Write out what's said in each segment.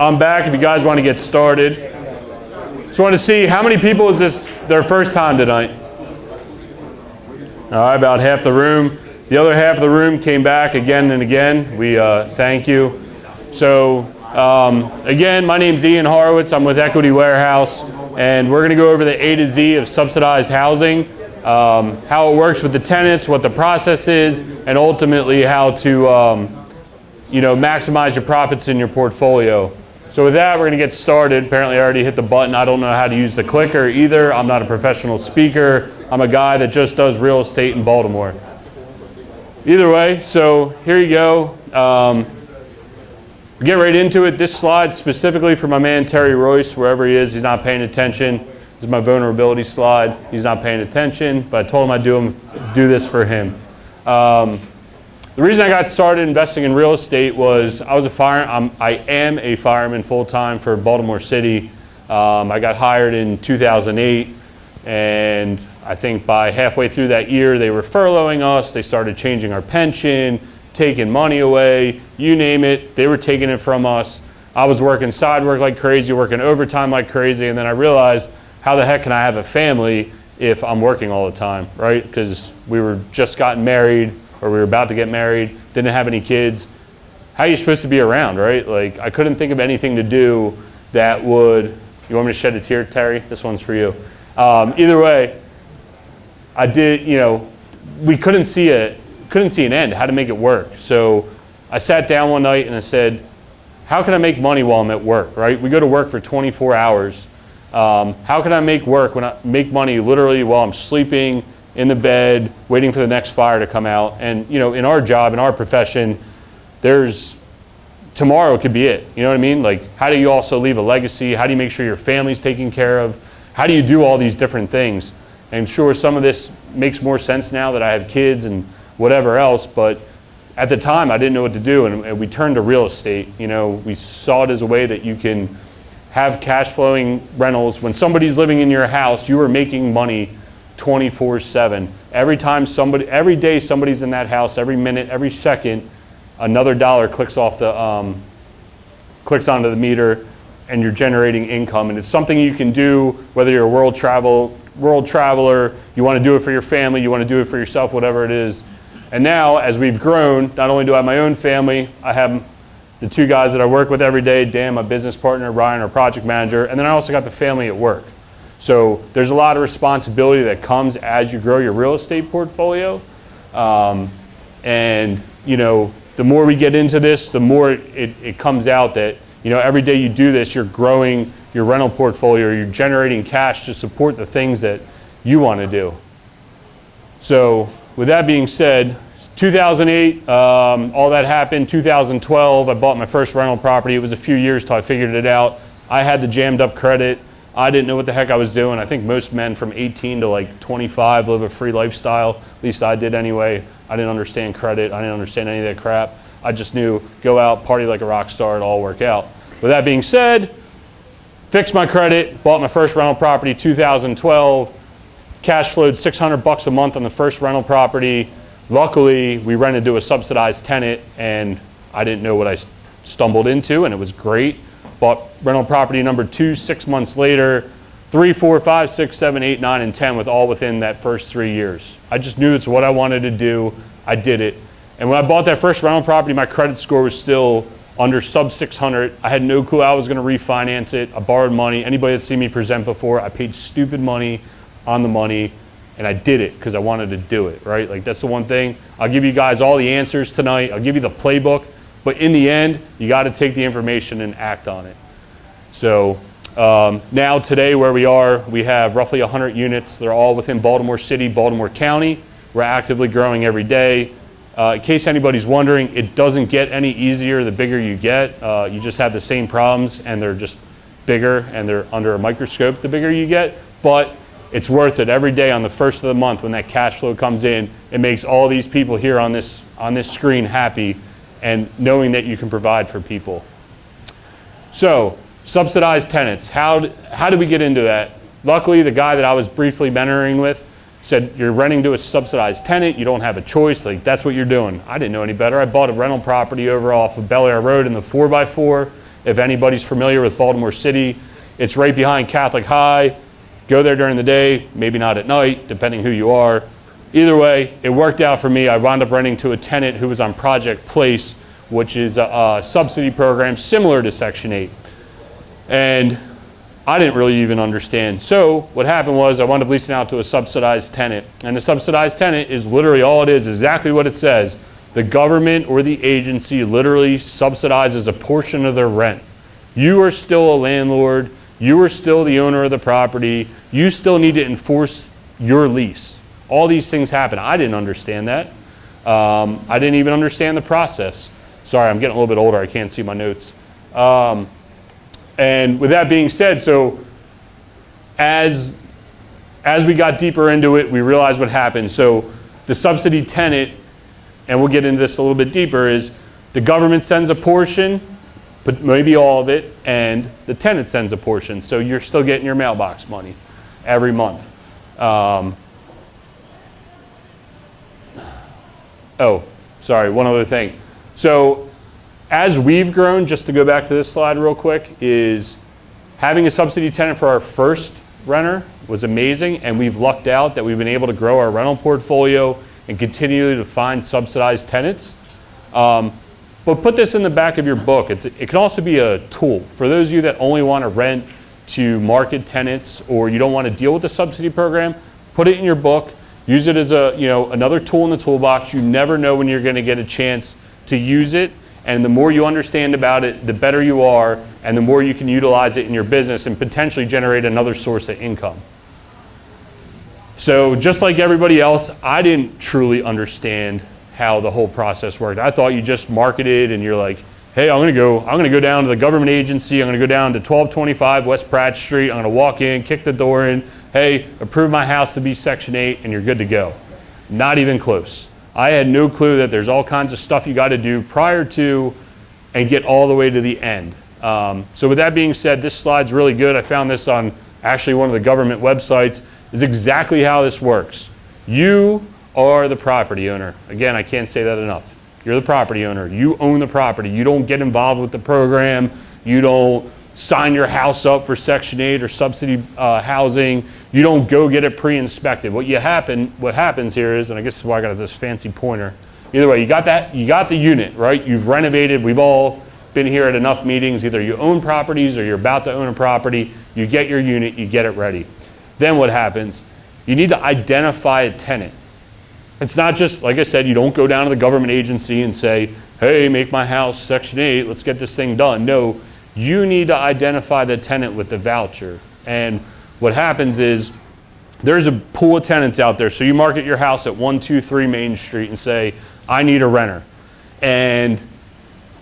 I'm back if you guys want to get started. Just want to see how many people is this their first time tonight? All right, about half the room. The other half of the room came back again and again. We thank you. So again, my name's Ian Horowitz. I'm with Equity Warehouse, and we're going to go over the A to Z of subsidized housing, how it works with the tenants, what the process is, and ultimately how to maximize your profits in your portfolio. So with that, we're going to get started. Apparently I already hit the button. I don't know how to use the clicker either. I'm not a professional speaker. I'm a guy that just does real estate in Baltimore. Either way, so here you go. Get right into it. This slide specifically for my man Terry Royce, wherever he is, he's not paying attention. This is my vulnerability slide. He's not paying attention, but I told him I'd do this for him. The reason I got started investing in real estate was I am a fireman full-time for Baltimore City. I got hired in 2008, and I think by halfway through that year they were furloughing us. They started changing our pension, taking money away, you name it, they were taking it from us. I was working side work like crazy, working overtime like crazy, and then I realized, how the heck can I have a family if I'm working all the time, right? Because we were just gotten married, or we were about to get married, didn't have any kids. How are you supposed to be around, right? Like, I couldn't think of anything to do that would, you want me to shed a tear, Terry? This one's for you. Either way, I did, we couldn't see an end, how to make it work. So I sat down one night and I said, how can I make money while I'm at work, right? We go to work for 24 hours. How can I make money literally while I'm sleeping in the bed, waiting for the next fire to come out? And in our job, in our profession, tomorrow could be it. You know what I mean? Like, how do you also leave a legacy? How do you make sure your family's taken care of? How do you do all these different things? I'm sure some of this makes more sense now that I have kids and whatever else, but at the time I didn't know what to do, and we turned to real estate. We saw it as a way that you can have cash flowing rentals. When somebody's living in your house, you are making money 24/7. Every day somebody's in that house, every minute, every second, another dollar clicks onto the meter, and you're generating income. And it's something you can do whether you're a world traveler, you want to do it for your family, you want to do it for yourself, whatever it is. And now, as we've grown, not only do I have my own family, I have the two guys that I work with every day, Dan, my business partner, Ryan, our project manager, and then I also got the family at work. So there's a lot of responsibility that comes as you grow your real estate portfolio. And the more we get into this, the more it comes out that every day you do this, you're growing your rental portfolio, you're generating cash to support the things that you want to do. So with that being said, 2008, all that happened. 2012, I bought my first rental property. It was a few years till I figured it out. I had the jammed up credit. I didn't know what the heck I was doing. I think most men from 18 to like 25 live a free lifestyle. At least I did anyway. I didn't understand credit. I didn't understand any of that crap. I just knew, go out, party like a rock star, it'll all work out. With that being said, fixed my credit, bought my first rental property 2012, cash flowed $600 a month on the first rental property. Luckily, we rented to a subsidized tenant, and I didn't know what I stumbled into, and it was great. Bought rental property number 2 6 months later, 3, 4, 5, 6, 7, 8, 9, and 10 with all within that first 3 years. I just knew it's what I wanted to do. I did it. And when I bought that first rental property, my credit score was still under sub 600. I had no clue I was going to refinance it. I borrowed money. Anybody that's seen me present before, I paid stupid money on the money, and I did it because I wanted to do it, right? Like, that's the one thing. I'll give you guys all the answers tonight. I'll give you the playbook, but in the end, you got to take the information and act on it. So now today where we are, we have roughly 100 units. They're all within Baltimore City, Baltimore County. We're actively growing every day. In case anybody's wondering, it doesn't get any easier the bigger you get. You just have the same problems, and they're just bigger, and they're under a microscope the bigger you get. But it's worth it every day on the first of the month when that cash flow comes in. It makes all these people here on this screen happy, and knowing that you can provide for people. So, subsidized tenants. How did we get into that? Luckily, the guy that I was briefly mentoring with said, you're renting to a subsidized tenant, you don't have a choice, that's what you're doing. I didn't know any better. I bought a rental property over off of Bel Air Road in the 4x4. If anybody's familiar with Baltimore City, it's right behind Catholic High. Go there during the day, maybe not at night, depending who you are. Either way, it worked out for me. I wound up renting to a tenant who was on Project Place, which is a subsidy program similar to Section 8. And I didn't really even understand. So what happened was I wound up leasing out to a subsidized tenant. And the subsidized tenant is literally all it is exactly what it says. The government or the agency literally subsidizes a portion of their rent. You are still a landlord. You are still the owner of the property. You still need to enforce your lease. All these things happen. I didn't understand that. I didn't even understand the process. Sorry, I'm getting a little bit older. I can't see my notes. And with that being said, so as we got deeper into it, we realized what happened. So the subsidy tenant, and we'll get into this a little bit deeper, is the government sends a portion, but maybe all of it, and the tenant sends a portion. So you're still getting your mailbox money every month. Oh, sorry, one other thing. So as we've grown, just to go back to this slide real quick, is having a subsidy tenant for our first renter was amazing, and we've lucked out that we've been able to grow our rental portfolio and continue to find subsidized tenants. But put this in the back of your book. It can also be a tool. For those of you that only want to rent to market tenants or you don't want to deal with the subsidy program, put it in your book. Use it as another tool in the toolbox. You never know when you're going to get a chance to use it. And the more you understand about it, the better you are, and the more you can utilize it in your business and potentially generate another source of income. So just like everybody else, I didn't truly understand how the whole process worked. I thought you just marketed and you're like, hey, I'm gonna go down to the government agency, I'm gonna go down to 1225 West Pratt Street, I'm gonna walk in, kick the door in, hey, approve my house to be Section 8, and you're good to go. Not even close. I had no clue that there's all kinds of stuff you gotta do prior to and get all the way to the end. So with that being said, this slide's really good. I found this on actually one of the government websites. Is exactly how this works. You are the property owner. Again, I can't say that enough. You're the property owner. You own the property. You don't get involved with the program. You don't sign your house up for Section 8 or subsidy housing. You don't go get it pre-inspected. What happens here is, and I guess this is why I got this fancy pointer. Either way, you got the unit, right? You've renovated. We've all been here at enough meetings. Either you own properties or you're about to own a property. You get your unit, you get it ready. Then what happens? You need to identify a tenant. It's not just, like I said, you don't go down to the government agency and say, hey, make my house Section 8, let's get this thing done. No, you need to identify the tenant with the voucher. And what happens is there's a pool of tenants out there. So you market your house at 123 Main Street and say, I need a renter. And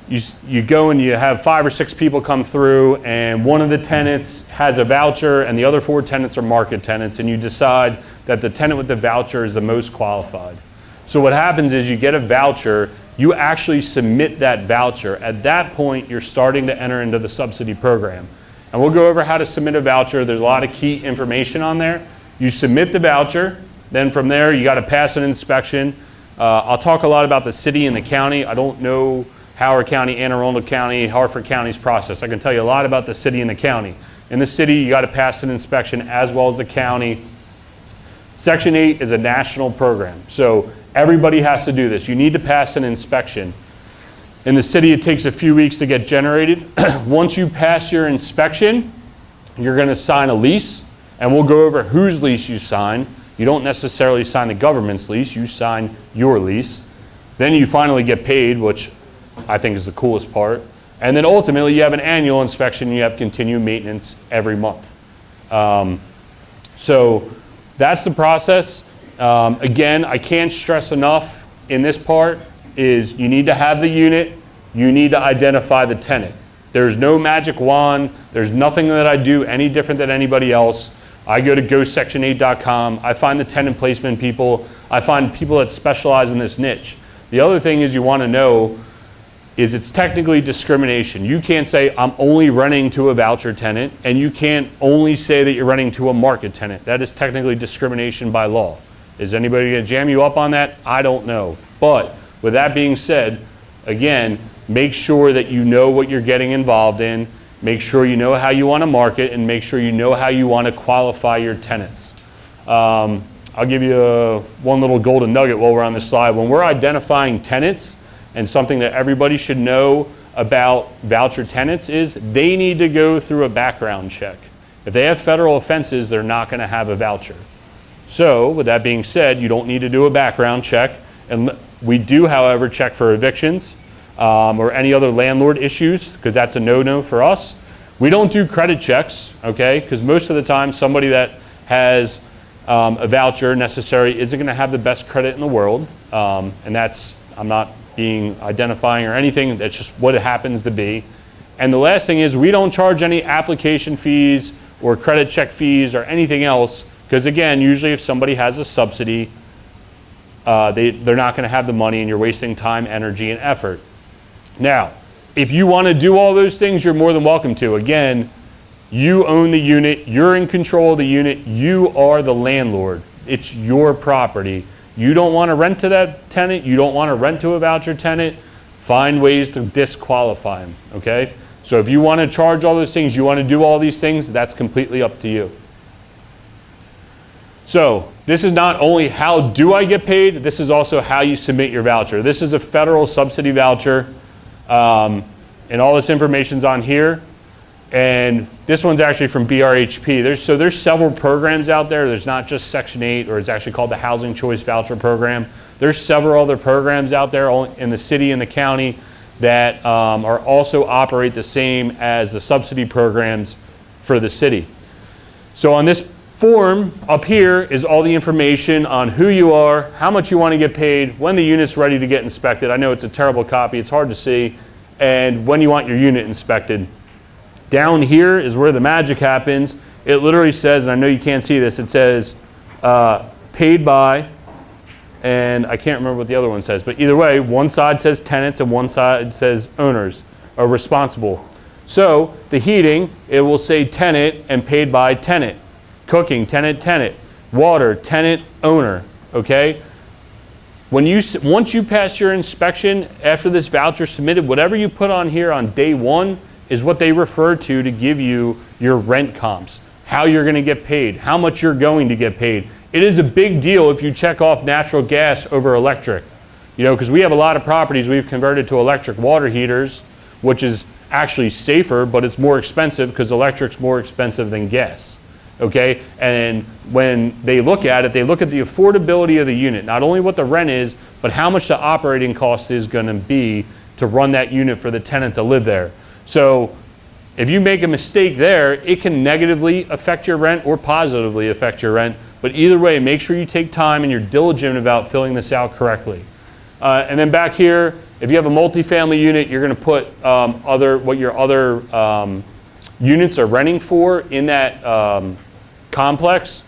you go and you have 5 or 6 people come through, and one of the tenants has a voucher and the other 4 tenants are market tenants, and you decide that the tenant with the voucher is the most qualified. So what happens is you get a voucher, you actually submit that voucher. At that point, you're starting to enter into the subsidy program. And we'll go over how to submit a voucher. There's a lot of key information on there. You submit the voucher, then from there you got to pass an inspection. I'll talk a lot about the city and the county. I don't know Howard County, Anne Arundel County, Hartford County's process. I can tell you a lot about the city and the county. In the city, you got to pass an inspection as well as the county. Section 8 is a national program, so everybody has to do this. You need to pass an inspection. In the city, it takes a few weeks to get generated. Once you pass your inspection, you're going to sign a lease, and we'll go over whose lease you sign. You don't necessarily sign the government's lease, you sign your lease. Then you finally get paid, which I think is the coolest part. And then ultimately you have an annual inspection, you have continued maintenance every month. So that's the process. Again, I can't stress enough in this part is you need to have the unit, you need to identify the tenant. There's no magic wand, there's nothing that I do any different than anybody else. I go to gosection8.com, I find the tenant placement people, I find people that specialize in this niche. The other thing is you want to know is it's technically discrimination. You can't say I'm only renting to a voucher tenant, and you can't only say that you're renting to a market tenant. That is technically discrimination by law. Is anybody going to jam you up on that? I don't know. But with that being said, again, make sure that you know what you're getting involved in, make sure you know how you want to market, and make sure you know how you want to qualify your tenants. I'll give you one little golden nugget while we're on this slide. When we're identifying tenants, and something that everybody should know about voucher tenants is they need to go through a background check. If they have federal offenses, they're not going to have a voucher. So with that being said, you don't need to do a background check. And we do, however, check for evictions or any other landlord issues, because that's a no-no for us. We don't do credit checks, okay? Because most of the time, somebody that has a voucher necessary isn't going to have the best credit in the world. And that's, I'm not being identifying or anything, that's just what it happens to be. And the last thing is we don't charge any application fees or credit check fees or anything else, because again, usually if somebody has a subsidy, they're not going to have the money and you're wasting time, energy, and effort. Now, if you want to do all those things, you're more than welcome to. Again, you own the unit, you're in control of the unit, you are the landlord. It's your property. You don't want to rent to that tenant, you don't want to rent to a voucher tenant, find ways to disqualify them, okay? So if you want to charge all those things, you want to do all these things, that's completely up to you. So this is not only how do I get paid, this is also how you submit your voucher. This is a federal subsidy voucher, and all this information's on here. And this one's actually from BRHP. There's several programs out there. There's not just Section 8, or it's actually called the Housing Choice Voucher Program. There's several other programs out there in the city and the county that are also operate the same as the subsidy programs for the city. So on this form up here is all the information on who you are, how much you want to get paid, when the unit's ready to get inspected. I know it's a terrible copy, it's hard to see, and when you want your unit inspected. Down here is where the magic happens. It literally says, and I know you can't see this, it says paid by, and I can't remember what the other one says, but either way, one side says tenants and one side says owners are responsible. So the heating, it will say tenant and paid by tenant. Cooking, tenant, tenant. Water, tenant, owner, okay? Once you pass your inspection, after this voucher submitted, whatever you put on here on day one is what they refer to give you your rent comps, how you're going to get paid, how much you're going to get paid. It is a big deal if you check off natural gas over electric, you know, because we have a lot of properties we've converted to electric water heaters, which is actually safer, but it's more expensive because electric's more expensive than gas, okay? And when they look at it, they look at the affordability of the unit, not only what the rent is, but how much the operating cost is going to be to run that unit for the tenant to live there. So if you make a mistake there, it can negatively affect your rent or positively affect your rent. But either way, make sure you take time and you're diligent about filling this out correctly. And then back here, if you have a multifamily unit, you're going to put what your other units are renting for in that complex.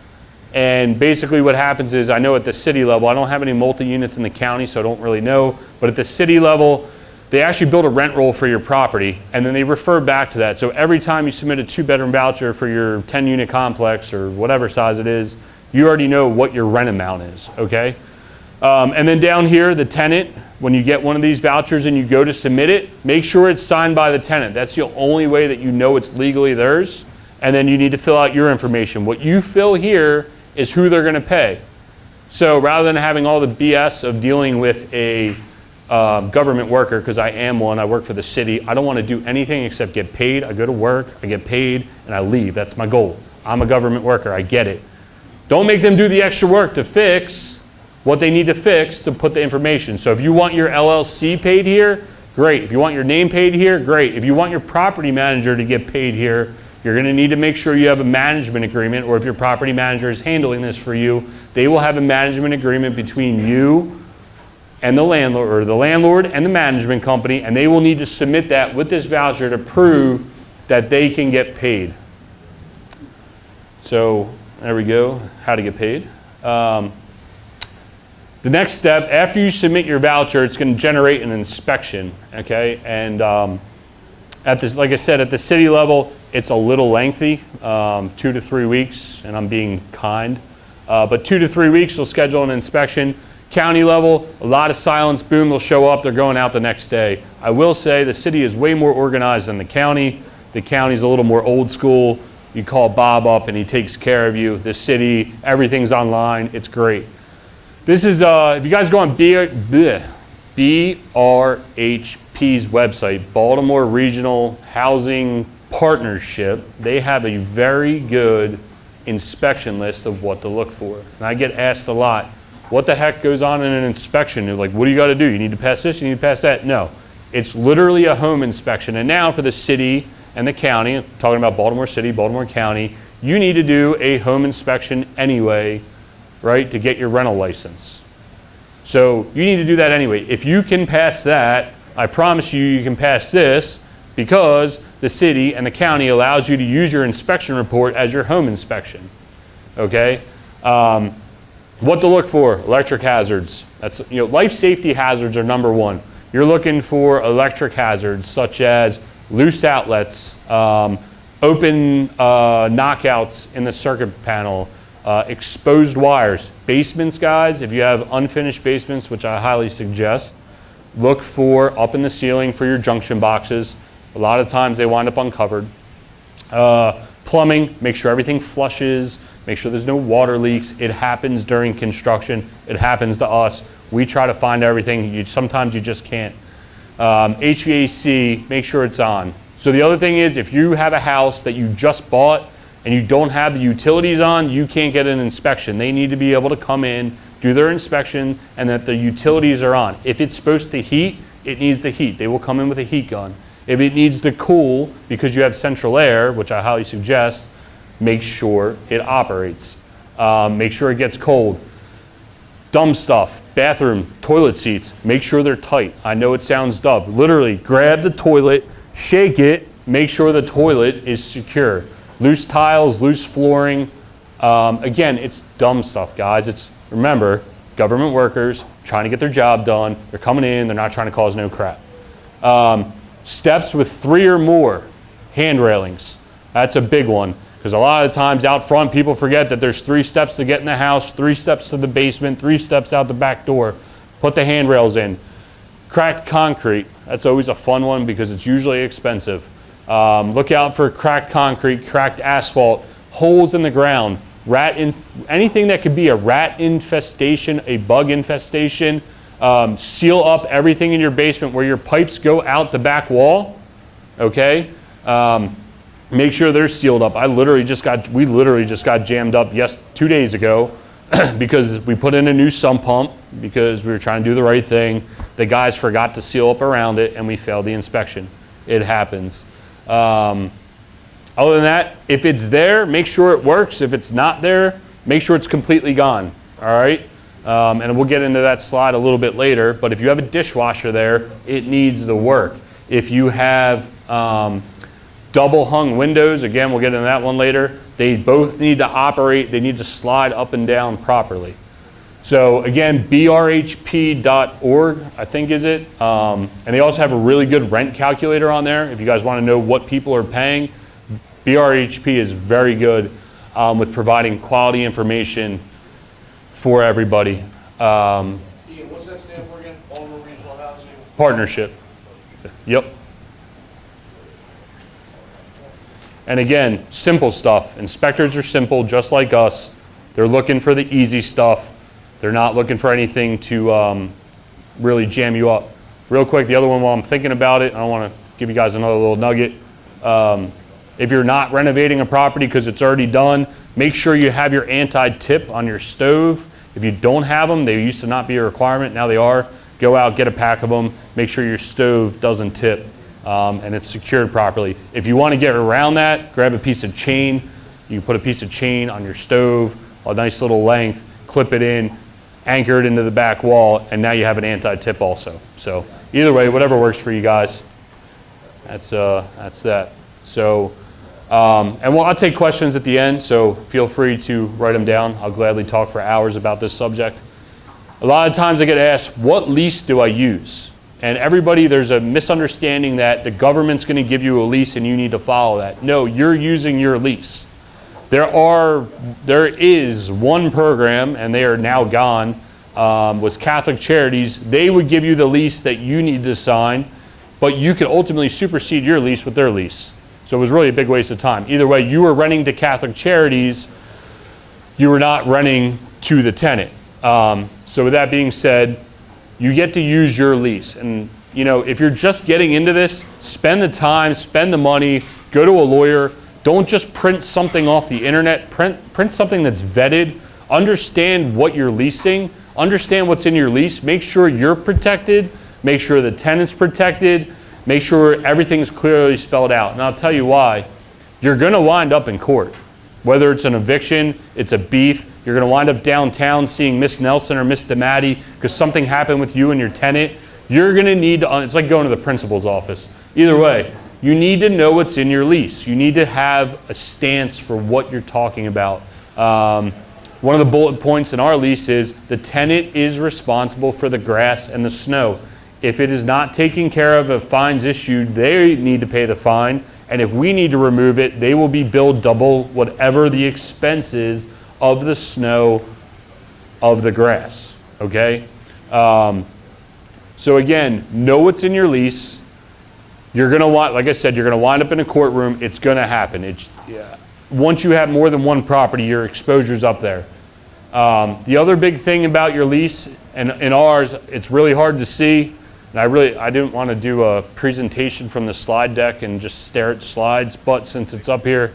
And basically what happens is, I know at the city level, I don't have any multi-units in the county, so I don't really know. But at the city level, they actually build a rent roll for your property, and then they refer back to that. So every time you submit a 2-bedroom voucher for your 10-unit complex or whatever size it is, you already know what your rent amount is, okay? And then down here, the tenant, when you get one of these vouchers and you go to submit it, make sure it's signed by the tenant. That's the only way that you know it's legally theirs. And then you need to fill out your information. What you fill here is who they're going to pay. So rather than having all the BS of dealing with a government worker, because I am one, I work for the city, I don't want to do anything except get paid. I go to work, I get paid, and I leave. That's my goal. I'm a government worker, I get it. Don't make them do the extra work to fix what they need to fix to put the information. So if you want your LLC paid here, great. If you want your name paid here, great. If you want your property manager to get paid here, you're going to need to make sure you have a management agreement, or if your property manager is handling this for you, they will have a management agreement between you and the landlord, or the landlord and the management company, and they will need to submit that with this voucher to prove that they can get paid. So there we go, how to get paid. The next step, after you submit your voucher, it's going to generate an inspection, okay? And like I said, at the city level, it's a little lengthy, 2 to 3 weeks, and I'm being kind. But 2 to 3 weeks, you'll schedule an inspection. County level, a lot of silence, boom, they'll show up, they're going out the next day. I will say the city is way more organized than the county. The county's a little more old school. You call Bob up and he takes care of you. The city, everything's online, it's great. This is, if you guys go on BRHP's website, Baltimore Regional Housing Partnership, they have a very good inspection list of what to look for. And I get asked a lot, what the heck goes on in an inspection? You're like, what do you got to do? You need to pass this, you need to pass that. No, it's literally a home inspection. And now for the city and the county, I'm talking about Baltimore City, Baltimore County, you need to do a home inspection anyway, right, to get your rental license. So you need to do that anyway. If you can pass that, I promise you, you can pass this, because the city and the county allows you to use your inspection report as your home inspection, okay? What to look for, electric hazards. That's, life safety hazards are number one. You're looking for electric hazards such as loose outlets, open knockouts in the circuit panel, exposed wires. Basements, guys, if you have unfinished basements, which I highly suggest, look for up in the ceiling for your junction boxes. A lot of times they wind up uncovered. Plumbing, make sure everything flushes, make sure there's no water leaks. It happens during construction. It happens to us. We try to find everything. Sometimes you just can't. HVAC, make sure it's on. So the other thing is, if you have a house that you just bought and you don't have the utilities on, you can't get an inspection. They need to be able to come in, do their inspection, and that the utilities are on. If it's supposed to heat, it needs to heat. They will come in with a heat gun. If it needs to cool, because you have central air, which I highly suggest, make sure it operates. Make sure it gets cold. Dumb stuff, bathroom, toilet seats, make sure they're tight. I know it sounds dumb. Literally, grab the toilet, shake it, make sure the toilet is secure. Loose tiles, loose flooring. Again, it's dumb stuff, guys. Remember, government workers trying to get their job done. They're coming in, they're not trying to cause no crap. Steps with 3 or more hand railings. That's a big one, because a lot of times out front people forget that there's 3 steps to get in the house, 3 steps to the basement, 3 steps out the back door. Put the handrails in. Cracked concrete, that's always a fun one because it's usually expensive. Look out for cracked concrete, cracked asphalt, holes in the ground, anything that could be a rat infestation, a bug infestation. Seal up everything in your basement where your pipes go out the back wall, okay? Make sure they're sealed up. We literally just got jammed up 2 days ago because we put in a new sump pump because we were trying to do the right thing. The guys forgot to seal up around it and we failed the inspection. It happens. Other than that, if it's there, make sure it works. If it's not there, make sure it's completely gone, all right? And we'll get into that slide a little bit later, but if you have a dishwasher there, it needs the work. If you have double hung windows, again, we'll get into that one later, they both need to operate, they need to slide up and down properly. So again, brhp.org, I think is it, and they also have a really good rent calculator on there. If you guys want to know what people are paying, BRHP is very good with providing quality information for everybody. Ian, what's that stand for again? Baltimore Regional Housing Partnership. Yep. And again, simple stuff. Inspectors are simple, just like us. They're looking for the easy stuff. They're not looking for anything to really jam you up. Real quick, the other one while I'm thinking about it, I don't want to give you guys another little nugget. If you're not renovating a property because it's already done, make sure you have your anti-tip on your stove. If you don't have them, they used to not be a requirement, now they are. Go out, get a pack of them, make sure your stove doesn't tip and it's secured properly. If you want to get around that, grab a piece of chain. You can put a piece of chain on your stove, a nice little length, clip it in, anchor it into the back wall, and now you have an anti-tip also. So either way, whatever works for you guys, that's that. So, I'll take questions at the end, so feel free to write them down. I'll gladly talk for hours about this subject. A lot of times I get asked, what lease do I use? And everybody, there's a misunderstanding that the government's going to give you a lease and you need to follow that. No, you're using your lease. There is one program, and they are now gone, was Catholic Charities. They would give you the lease that you need to sign, but you could ultimately supersede your lease with their lease. So it was really a big waste of time. Either way, you were renting to Catholic Charities, you were not renting to the tenant. So with that being said, you get to use your lease. And you know, if you're just getting into this, spend the time, spend the money, go to a lawyer. Don't just print something off the internet. Print something that's vetted. Understand what you're leasing. Understand what's in your lease. Make sure you're protected. Make sure the tenant's protected. Make sure everything's clearly spelled out. And I'll tell you why. You're going to wind up in court. Whether it's an eviction, it's a beef, you're going to wind up downtown seeing Miss Nelson or Miss DeMatti because something happened with you and your tenant. You're going to need to, it's like going to the principal's office. Either way, you need to know what's in your lease. You need to have a stance for what you're talking about. One of the bullet points in our lease is the tenant is responsible for the grass and the snow. If it is not taken care of, if fines issued, they need to pay the fine. And if we need to remove it, they will be billed double whatever the expense is of the snow, of the grass, okay? So again, know what's in your lease. You're gonna want, like I said, you're gonna wind up in a courtroom. It's gonna happen. Once you have more than one property, your exposure's up there. The other big thing about your lease, and in ours, it's really hard to see. And I didn't want to do a presentation from the slide deck and just stare at slides, but since it's up here,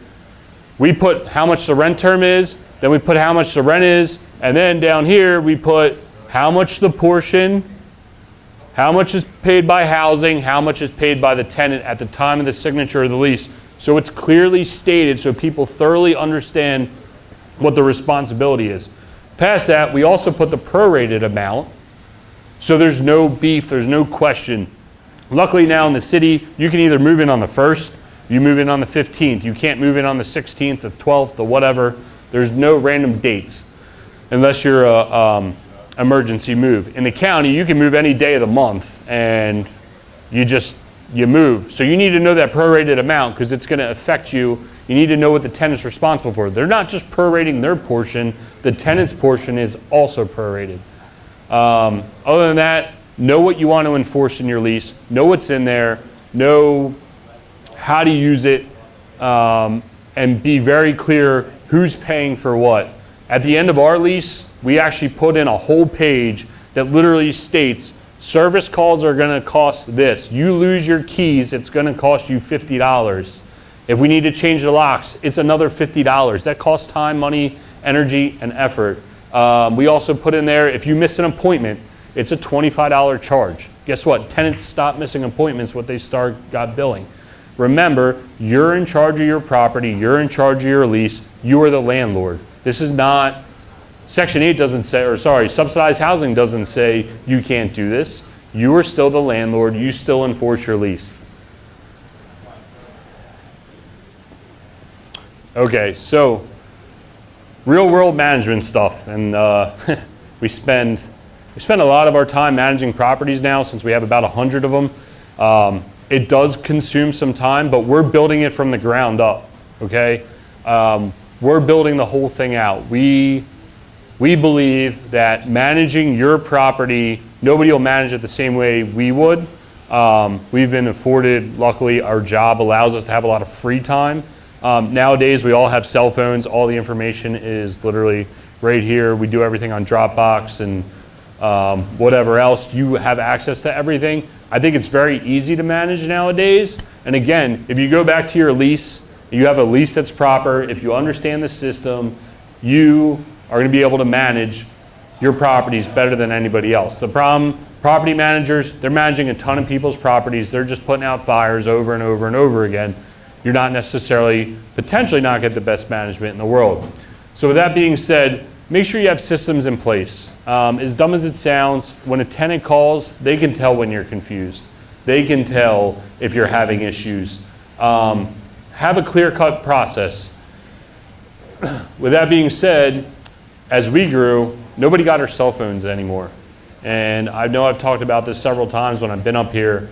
we put how much the rent term is, then we put how much the rent is, and then down here we put how much the portion, how much is paid by housing, how much is paid by the tenant at the time of the signature of the lease. So it's clearly stated so people thoroughly understand what the responsibility is. Past that, we also put the prorated amount. So there's no beef, there's no question. Luckily now in the city, you can either move in on the 1st, you move in on the 15th. You can't move in on the 16th, the 12th, the whatever. There's no random dates unless you're a emergency move. In the county, you can move any day of the month and you move. So you need to know that prorated amount because it's going to affect you. You need to know what the tenant's responsible for. They're not just prorating their portion, the tenant's portion is also prorated. Other than that, know what you want to enforce in your lease, know what's in there, know how to use it, and be very clear who's paying for what. At the end of our lease, we actually put in a whole page that literally states service calls are going to cost this. You lose your keys, it's going to cost you $50. If we need to change the locks, it's another $50. That costs time, money, energy, and effort. We also put in there, if you miss an appointment, it's a $25 charge. Guess what? Tenants stop missing appointments when they got billing. Remember, you're in charge of your property, you're in charge of your lease, you are the landlord. This is not, Section 8 doesn't say, or sorry, subsidized housing doesn't say you can't do this. You are still the landlord, you still enforce your lease. Okay, so real world management stuff, and we spend a lot of our time managing properties now since we have about 100 of them. It does consume some time, but we're building it from the ground up, okay? We're building the whole thing out. We believe that managing your property, nobody will manage it the same way we would. We've been afforded, luckily, our job allows us to have a lot of free time. Nowadays, we all have cell phones. All the information is literally right here. We do everything on Dropbox and whatever else. You have access to everything. I think it's very easy to manage nowadays. And again, if you go back to your lease, you have a lease that's proper, if you understand the system, you are going to be able to manage your properties better than anybody else. The problem, property managers, they're managing a ton of people's properties. They're just putting out fires over and over and over again. You're not necessarily, potentially not get the best management in the world. So with that being said, make sure you have systems in place. As dumb as it sounds, when a tenant calls, they can tell when you're confused. They can tell if you're having issues. Have a clear-cut process. With that being said, as we grew, nobody got our cell phones anymore. And I know I've talked about this several times when I've been up here.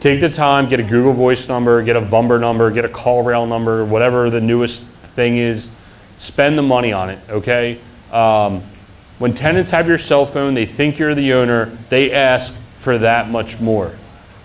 Take the time, get a Google Voice number, get a Vumber number, get a CallRail number, whatever the newest thing is. Spend the money on it, okay? When tenants have your cell phone, they think you're the owner, they ask for that much more.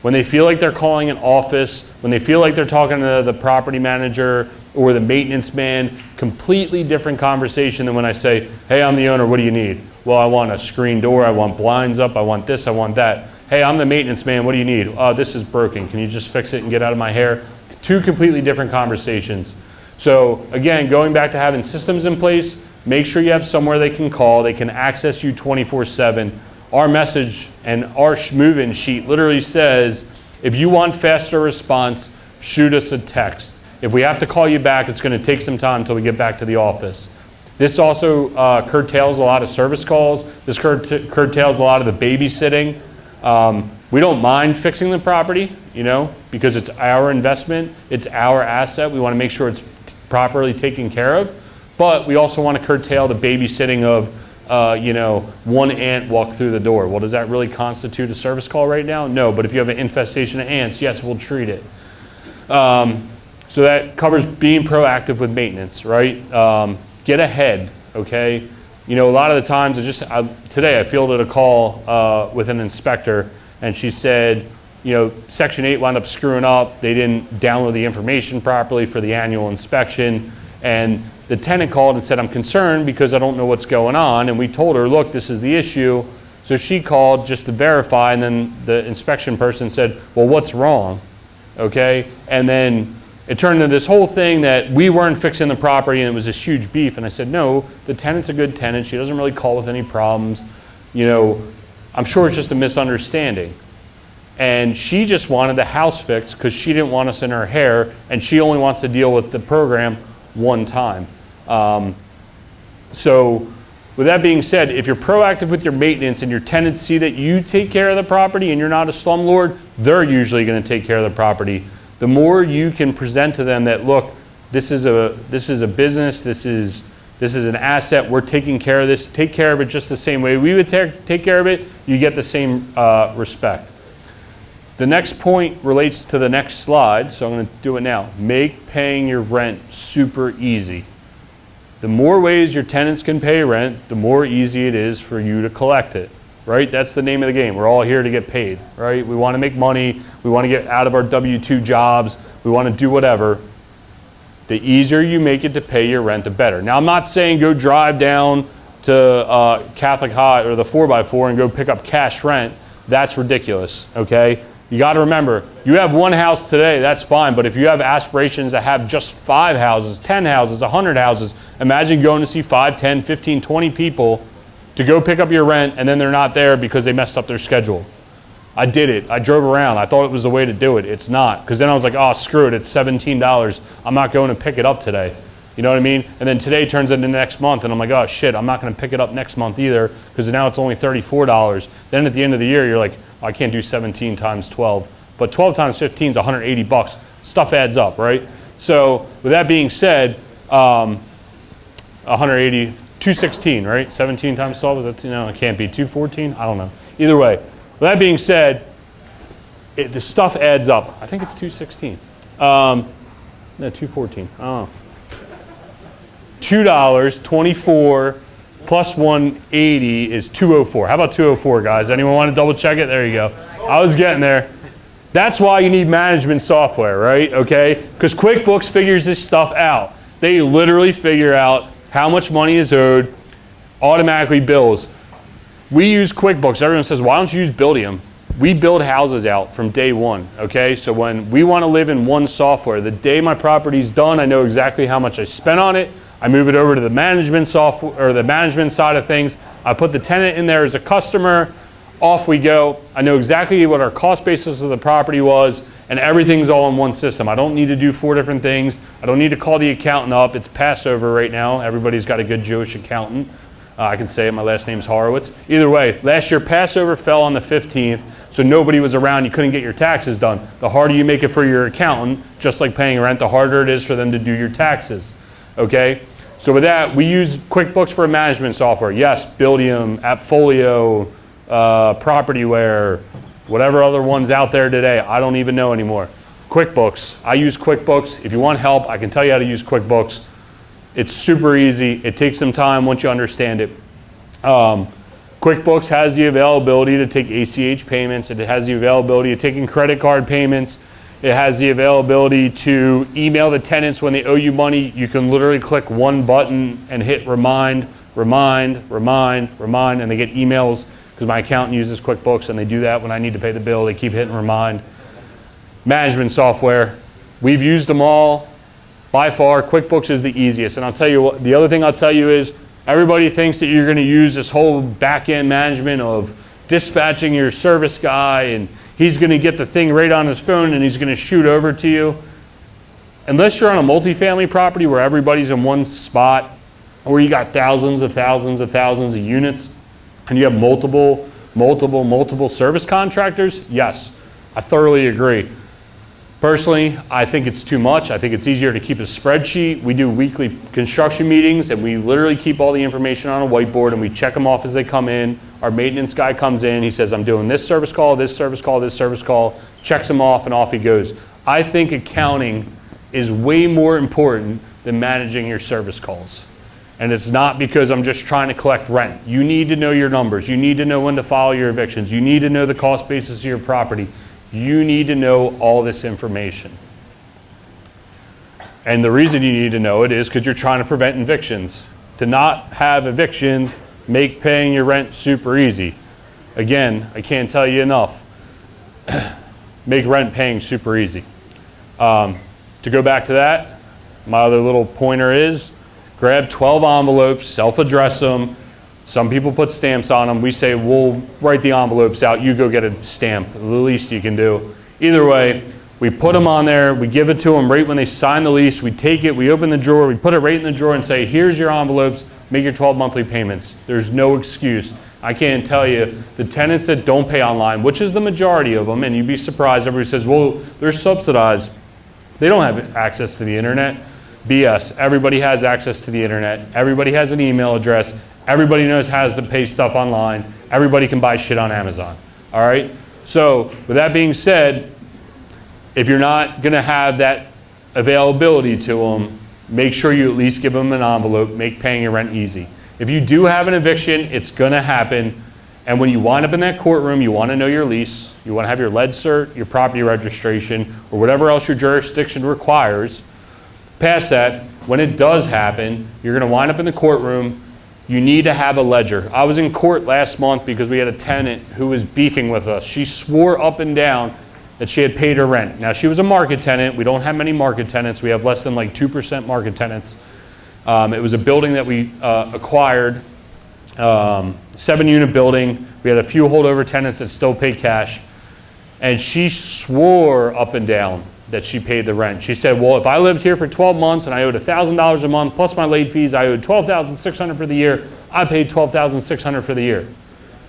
When they feel like they're calling an office, when they feel like they're talking to the property manager or the maintenance man, completely different conversation than when I say, hey, I'm the owner, what do you need? Well, I want a screen door, I want blinds up, I want this, I want that. Hey, I'm the maintenance man, what do you need? This is broken, can you just fix it and get out of my hair? Two completely different conversations. So again, going back to having systems in place, make sure you have somewhere they can call, they can access you 24/7. Our message and our move-in sheet literally says, if you want faster response, shoot us a text. If we have to call you back, it's going to take some time until we get back to the office. This also curtails a lot of service calls. This curtails a lot of the babysitting. We don't mind fixing the property, because it's our investment, it's our asset. We want to make sure it's properly taken care of. But we also want to curtail the babysitting of one ant walk through the door. Well, does that really constitute a service call right now? No, but if you have an infestation of ants, yes, we'll treat it. So that covers being proactive with maintenance, right? Get ahead, okay? A lot of the times, today I fielded a call with an inspector, and she said, Section 8 wound up screwing up. They didn't download the information properly for the annual inspection, and the tenant called and said, I'm concerned because I don't know what's going on. And we told her, look, this is the issue. So she called just to verify, and then the inspection person said, well, what's wrong? Okay? And then it turned into this whole thing that we weren't fixing the property and it was this huge beef. And I said, no, the tenant's a good tenant. She doesn't really call with any problems. I'm sure it's just a misunderstanding. And she just wanted the house fixed because she didn't want us in her hair, and she only wants to deal with the program one time. So with that being said, if you're proactive with your maintenance and your tenants see that you take care of the property and you're not a slumlord, they're usually going to take care of the property. The more you can present to them that, look, this is a business, this is an asset, we're taking care of this, take care of it just the same way we would take care of it, you get the same respect. The next point relates to the next slide, so I'm going to do it now. Make paying your rent super easy. The more ways your tenants can pay rent, the more easy it is for you to collect it, right? That's the name of the game. We're all here to get paid, right? We want to make money. We want to get out of our W-2 jobs. We want to do whatever. The easier you make it to pay your rent, the better. Now, I'm not saying go drive down to Catholic High or the 4x4 and go pick up cash rent. That's ridiculous, okay? You got to remember, you have one house today, that's fine, but if you have aspirations to have just 5 houses, 10 houses, 100 houses, imagine going to see 5, 10, 15, 20 people to go pick up your rent, and then they're not there because they messed up their schedule. I did it. I drove around. I thought it was the way to do it. It's not, because then I was like, oh, screw it, it's $17. I'm not going to pick it up today. You know what I mean? And then today turns into next month, and I'm like, oh, shit, I'm not going to pick it up next month either, because now it's only $34. Then at the end of the year, you're like, I can't do 17 times 12, but 12 times 15 is $180. Stuff adds up, right? So with that being said, 180, 216, right? 17 times 12, is that, it can't be 214. I don't know. Either way, with that being said, the stuff adds up. I think it's 216. No, 214. I don't know. $2, 24. Plus 180 is 204. How about 204, guys? Anyone want to double check it? There you go. I was getting there. That's why you need management software, right? Okay? Because QuickBooks figures this stuff out. They literally figure out how much money is owed, automatically bills. We use QuickBooks. Everyone says, why don't you use Buildium? We build houses out from day one, okay? So when we want to live in one software, the day my property's done, I know exactly how much I spent on it. I move it over to the management software or the management side of things. I put the tenant in there as a customer. Off we go. I know exactly what our cost basis of the property was, and everything's all in one system. I don't need to do 4 different things. I don't need to call the accountant up. It's Passover right now. Everybody's got a good Jewish accountant. I can say it. My last name's Horowitz. Either way, last year Passover fell on the 15th, so nobody was around. You couldn't get your taxes done. The harder you make it for your accountant, just like paying rent, the harder it is for them to do your taxes. Okay? So with that, we use QuickBooks for management software. Yes, Buildium, AppFolio, Propertyware, whatever other ones out there today. I don't even know anymore. QuickBooks. I use QuickBooks. If you want help, I can tell you how to use QuickBooks. It's super easy. It takes some time once you understand it. QuickBooks has the availability to take ACH payments. It has the availability of taking credit card payments. It has the availability to email the tenants when they owe you money. You can literally click one button and hit remind, remind, remind, remind, and they get emails because my accountant uses QuickBooks and they do that when I need to pay the bill. They keep hitting remind. Management software. We've used them all. By far, QuickBooks is the easiest. And I'll tell you what, the other thing I'll tell you is everybody thinks that you're going to use this whole back-end management of dispatching your service guy and he's going to get the thing right on his phone and he's going to shoot over to you. Unless you're on a multifamily property where everybody's in one spot or you got thousands of units and you have multiple service contractors, yes, I thoroughly agree. Personally, I think it's too much. I think it's easier to keep a spreadsheet. We do weekly construction meetings and we literally keep all the information on a whiteboard and we check them off as they come in. Our maintenance guy comes in, he says, I'm doing this service call, this service call, this service call, checks them off and off he goes. I think accounting is way more important than managing your service calls. And it's not because I'm just trying to collect rent. You need to know your numbers. You need to know when to file your evictions. You need to know the cost basis of your property. You need to know all this information. And the reason you need to know it is because you're trying to prevent evictions. To not have evictions make paying your rent super easy. Again, I can't tell you enough. Make rent paying super easy. To go back to that, my other little pointer is grab 12 envelopes, self-address them. Some people put stamps on them. We say, we'll write the envelopes out. You go get a stamp, the least you can do. Either way, we put them on there. We give it to them right when they sign the lease. We take it, we open the drawer, we put it right in the drawer and say, here's your envelopes. Make your 12 monthly payments. There's no excuse. I can't tell you, the tenants that don't pay online, which is the majority of them, and you'd be surprised, everybody says, well, they're subsidized. They don't have access to the internet. BS. Everybody has access to the internet. Everybody has an email address. Everybody knows how to pay stuff online. Everybody can buy shit on Amazon. All right? So, with that being said, if you're not going to have that availability to them, make sure you at least give them an envelope. Make paying your rent easy. If you do have an eviction, it's going to happen. And when you wind up in that courtroom, you want to know your lease. You want to have your lead cert, your property registration, or whatever else your jurisdiction requires. Past that, when it does happen, you're going to wind up in the courtroom. You need to have a ledger. I was in court last month because we had a tenant who was beefing with us. She swore up and down that she had paid her rent. Now, she was a market tenant. We don't have many market tenants. We have less than like 2% market tenants. It was a building that we acquired, 7-unit building. We had a few holdover tenants that still pay cash. And she swore up and down that she paid the rent. She said, well, if I lived here for 12 months and I owed $1,000 a month plus my late fees, I owed $12,600 for the year. I paid $12,600 for the year.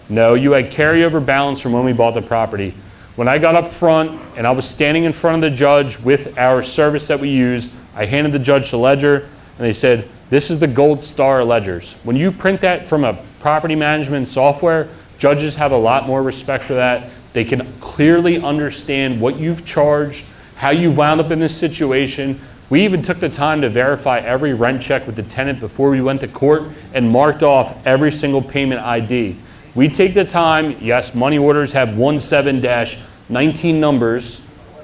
No, you had carryover balance from when we bought the property. When I got up front and I was standing in front of the judge with our service that we use, I handed the judge the ledger and they said, this is the gold star ledgers. When you print that from a property management software, judges have a lot more respect for that. They can clearly understand what you've charged, how you wound up in this situation. We even took the time to verify every rent check with the tenant before we went to court and marked off every single payment ID. We take the time, yes, money orders have 17-19 numbers,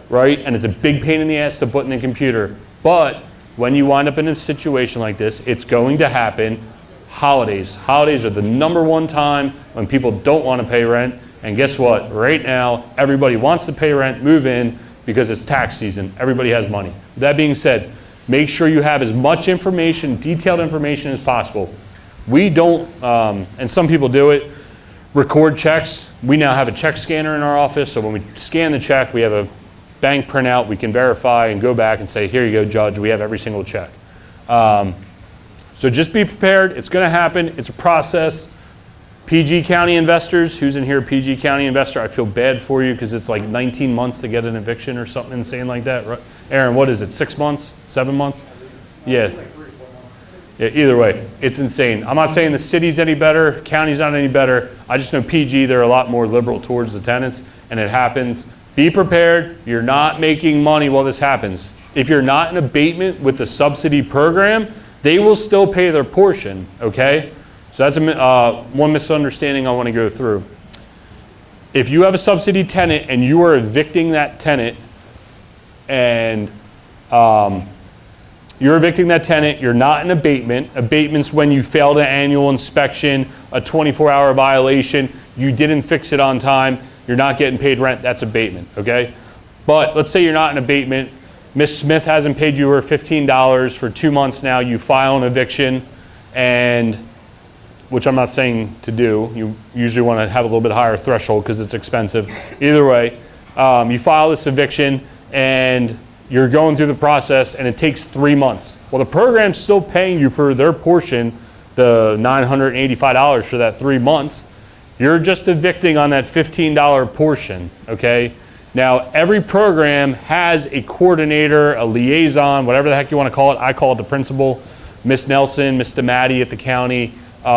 right? And it's a big pain in the ass to put in the computer. But when you wind up in a situation like this, it's going to happen. Holidays. Holidays are the #1 time when people don't want to pay rent. And guess what? Right now, everybody wants to pay rent, move in, because it's tax season. Everybody has money. With that being said, make sure you have as much information, detailed information as possible. We don't, and some people do it, record checks. We now have a check scanner in our office, so when we scan the check, we have a bank printout. We can verify and go back and say, here you go, Judge, we have every single check. So just be prepared. It's going to happen. It's a process. PG County investors, who's in here, PG County investor, I feel bad for you because it's like 19 months to get an eviction or something insane like that. Right? Aaron, what is it, 6 months, 7 months? Yeah. Yeah, either way, it's insane. I'm not saying the city's any better, county's not any better. I just know PG, they're a lot more liberal towards the tenants, and it happens. Be prepared. You're not making money while this happens. If you're not in abatement with the subsidy program, they will still pay their portion, okay? So that's one misunderstanding I want to go through. If you have a subsidy tenant and you are evicting that tenant, and you're evicting that tenant, you're not in abatement. Abatement's when you failed an annual inspection, a 24-hour violation, you didn't fix it on time, you're not getting paid rent, that's abatement, okay? But let's say you're not in abatement, Miss Smith hasn't paid you her $15 for 2 months now, you file an eviction, and, which I'm not saying to do, you usually want to have a little bit higher threshold because it's expensive. Either way, you file this eviction and you're going through the process and it takes 3 months. Well, the program's still paying you for their portion, the $985 for that 3 months. You're just evicting on that $15 portion, okay? Now, every program has a coordinator, a liaison, whatever the heck you want to call it. I call it the principal. Miss Nelson, Miss DeMatti at the county,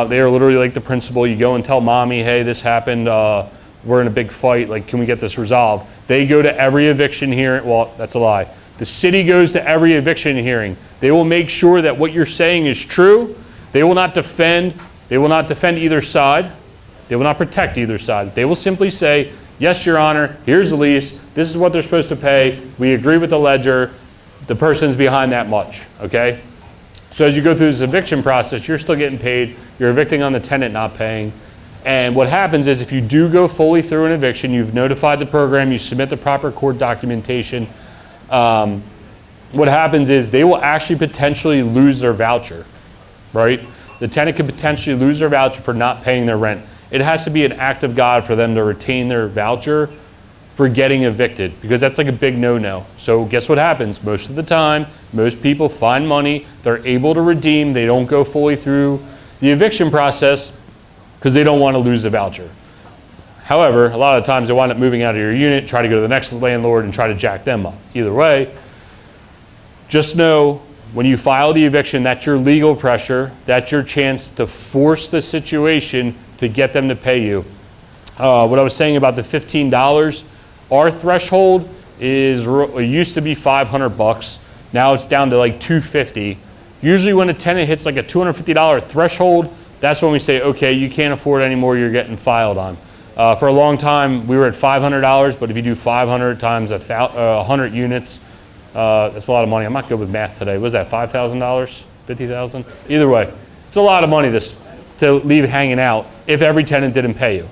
they are literally like the principal. You go and tell mommy, hey, this happened, we're in a big fight, like, can we get this resolved? They go to every eviction hearing. Well, that's a lie. The city goes to every eviction hearing. They will make sure that what you're saying is true. They will not defend either side. They will not protect either side. They will simply say, yes, Your Honor, here's the lease. This is what they're supposed to pay. We agree with the ledger. The person's behind that much, okay? So as you go through this eviction process, you're still getting paid. You're evicting on the tenant not paying. And what happens is if you do go fully through an eviction, you've notified the program, you submit the proper court documentation, what happens is they will actually potentially lose their voucher, right? The tenant could potentially lose their voucher for not paying their rent. It has to be an act of God for them to retain their voucher for getting evicted, because that's like a big no-no. So guess what happens? Most of the time, most people find money, they're able to redeem, they don't go fully through the eviction process because they don't want to lose the voucher. However, a lot of times they wind up moving out of your unit, try to go to the next landlord and try to jack them up. Either way, just know when you file the eviction, that's your legal pressure, that's your chance to force the situation to get them to pay you. What I was saying about the $15, our threshold is, it used to be $500, now it's down to like $250. Usually when a tenant hits like a $250 threshold, that's when we say, okay, you can't afford anymore, you're getting filed on. For a long time, we were at $500, but if you do 500 times 100 units, that's a lot of money. I'm not good with math today. What was that, $5,000, $50,000? Either way, it's a lot of money to leave hanging out if every tenant didn't pay you.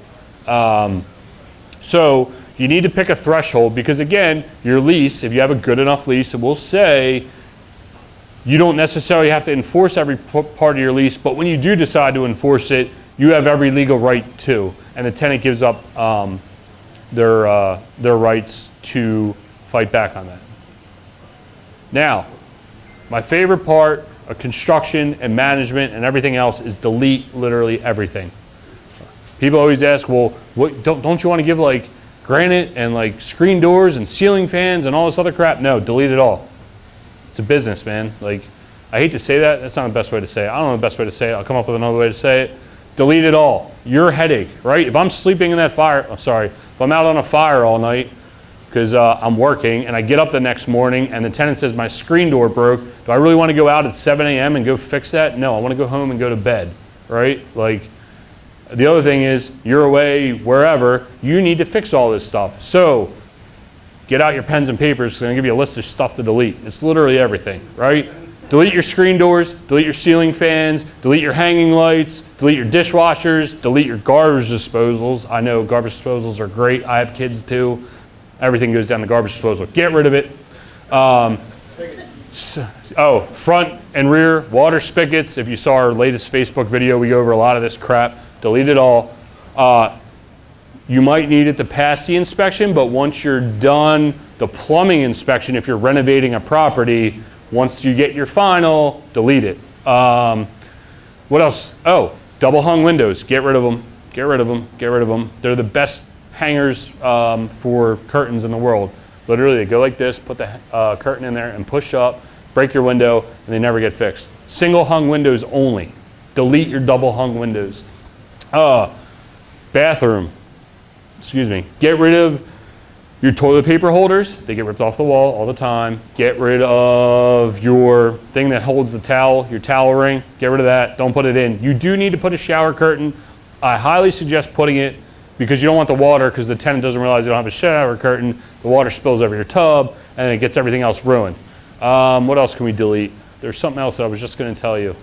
So you need to pick a threshold because, again, your lease, if you have a good enough lease, it will say you don't necessarily have to enforce every part of your lease, but when you do decide to enforce it, you have every legal right to, and the tenant gives up their rights to fight back on that. Now, my favorite part of construction and management and everything else is delete literally everything. People always ask, well, don't you want to give like granite and like screen doors and ceiling fans and all this other crap? No, delete it all. It's a business, man. Like, I hate to say that. That's not the best way to say it. I don't know the best way to say it. I'll come up with another way to say it. Delete it all. Your headache, right? If I'm sleeping in that fire, if I'm out on a fire all night because I'm working and I get up the next morning and the tenant says my screen door broke, do I really want to go out at 7 a.m. and go fix that? No, I want to go home and go to bed, right? Like, the other thing is, you're away wherever, you need to fix all this stuff. So, get out your pens and papers because I'm going to give you a list of stuff to delete. It's literally everything, right? Delete your screen doors, delete your ceiling fans, delete your hanging lights, delete your dishwashers, delete your garbage disposals. I know garbage disposals are great. I have kids too. Everything goes down the garbage disposal. Get rid of it. Front and rear water spigots. If you saw our latest Facebook video, we go over a lot of this crap. Delete it all. You might need it to pass the inspection, but once you're done the plumbing inspection, if you're renovating a property, once you get your final, delete it. What else? Oh, double hung windows. Get rid of them. Get rid of them. Get rid of them. They're the best hangers for curtains in the world. Literally, they go like this, put the curtain in there and push up, break your window, and they never get fixed. Single hung windows only. Delete your double hung windows. Bathroom. Excuse me. Get rid of Your toilet paper holders, they get ripped off the wall all the time. Get rid of your thing that holds the towel, your towel ring, get rid of that, don't put it in. You do need to put a shower curtain. I highly suggest putting it because you don't want the water, because the tenant doesn't realize they don't have a shower curtain, the water spills over your tub, and it gets everything else ruined. What else can we delete? There's something else that I was just gonna tell you.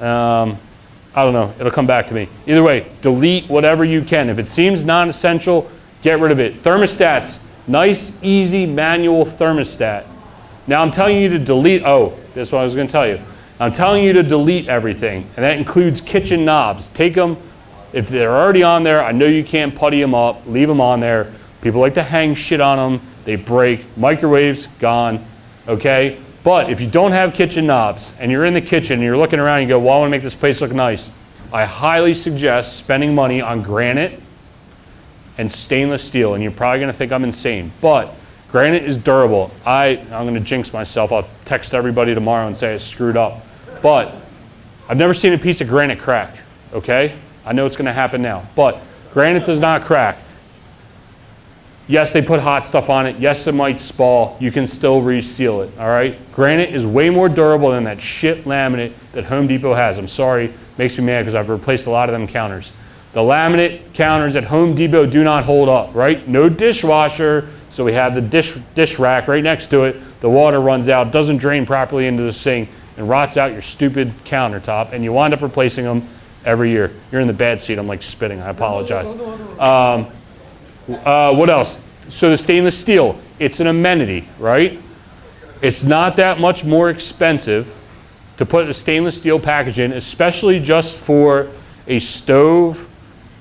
I don't know, it'll come back to me. Either way, delete whatever you can. If it seems non-essential, get rid of it. Thermostats, nice, easy manual thermostat. Now I'm telling you to delete, this is what I was gonna tell you. I'm telling you to delete everything, and that includes kitchen knobs. Take them, if they're already on there, I know you can't putty them up, leave them on there. People like to hang shit on them, they break. Microwaves, gone, okay? But if you don't have kitchen knobs, and you're in the kitchen, and you're looking around, and you go, well, I wanna make this place look nice. I highly suggest spending money on granite and stainless steel, and you're probably gonna think I'm insane, but granite is durable. I'm gonna jinx myself. I'll text everybody tomorrow and say I screwed up. But I've never seen a piece of granite crack, okay? I know it's gonna happen now, but granite does not crack. Yes, they put hot stuff on it. Yes, it might spall. You can still reseal it, all right? Granite is way more durable than that shit laminate that Home Depot has. I'm sorry, makes me mad because I've replaced a lot of them counters. The laminate counters at Home Depot do not hold up, right? No dishwasher, so we have the dish rack right next to it. The water runs out, doesn't drain properly into the sink, and rots out your stupid countertop, and you wind up replacing them every year. You're in the bad seat, I'm like spitting, I apologize. What else? So the stainless steel, it's an amenity, right? It's not that much more expensive to put a stainless steel package in, especially just for a stove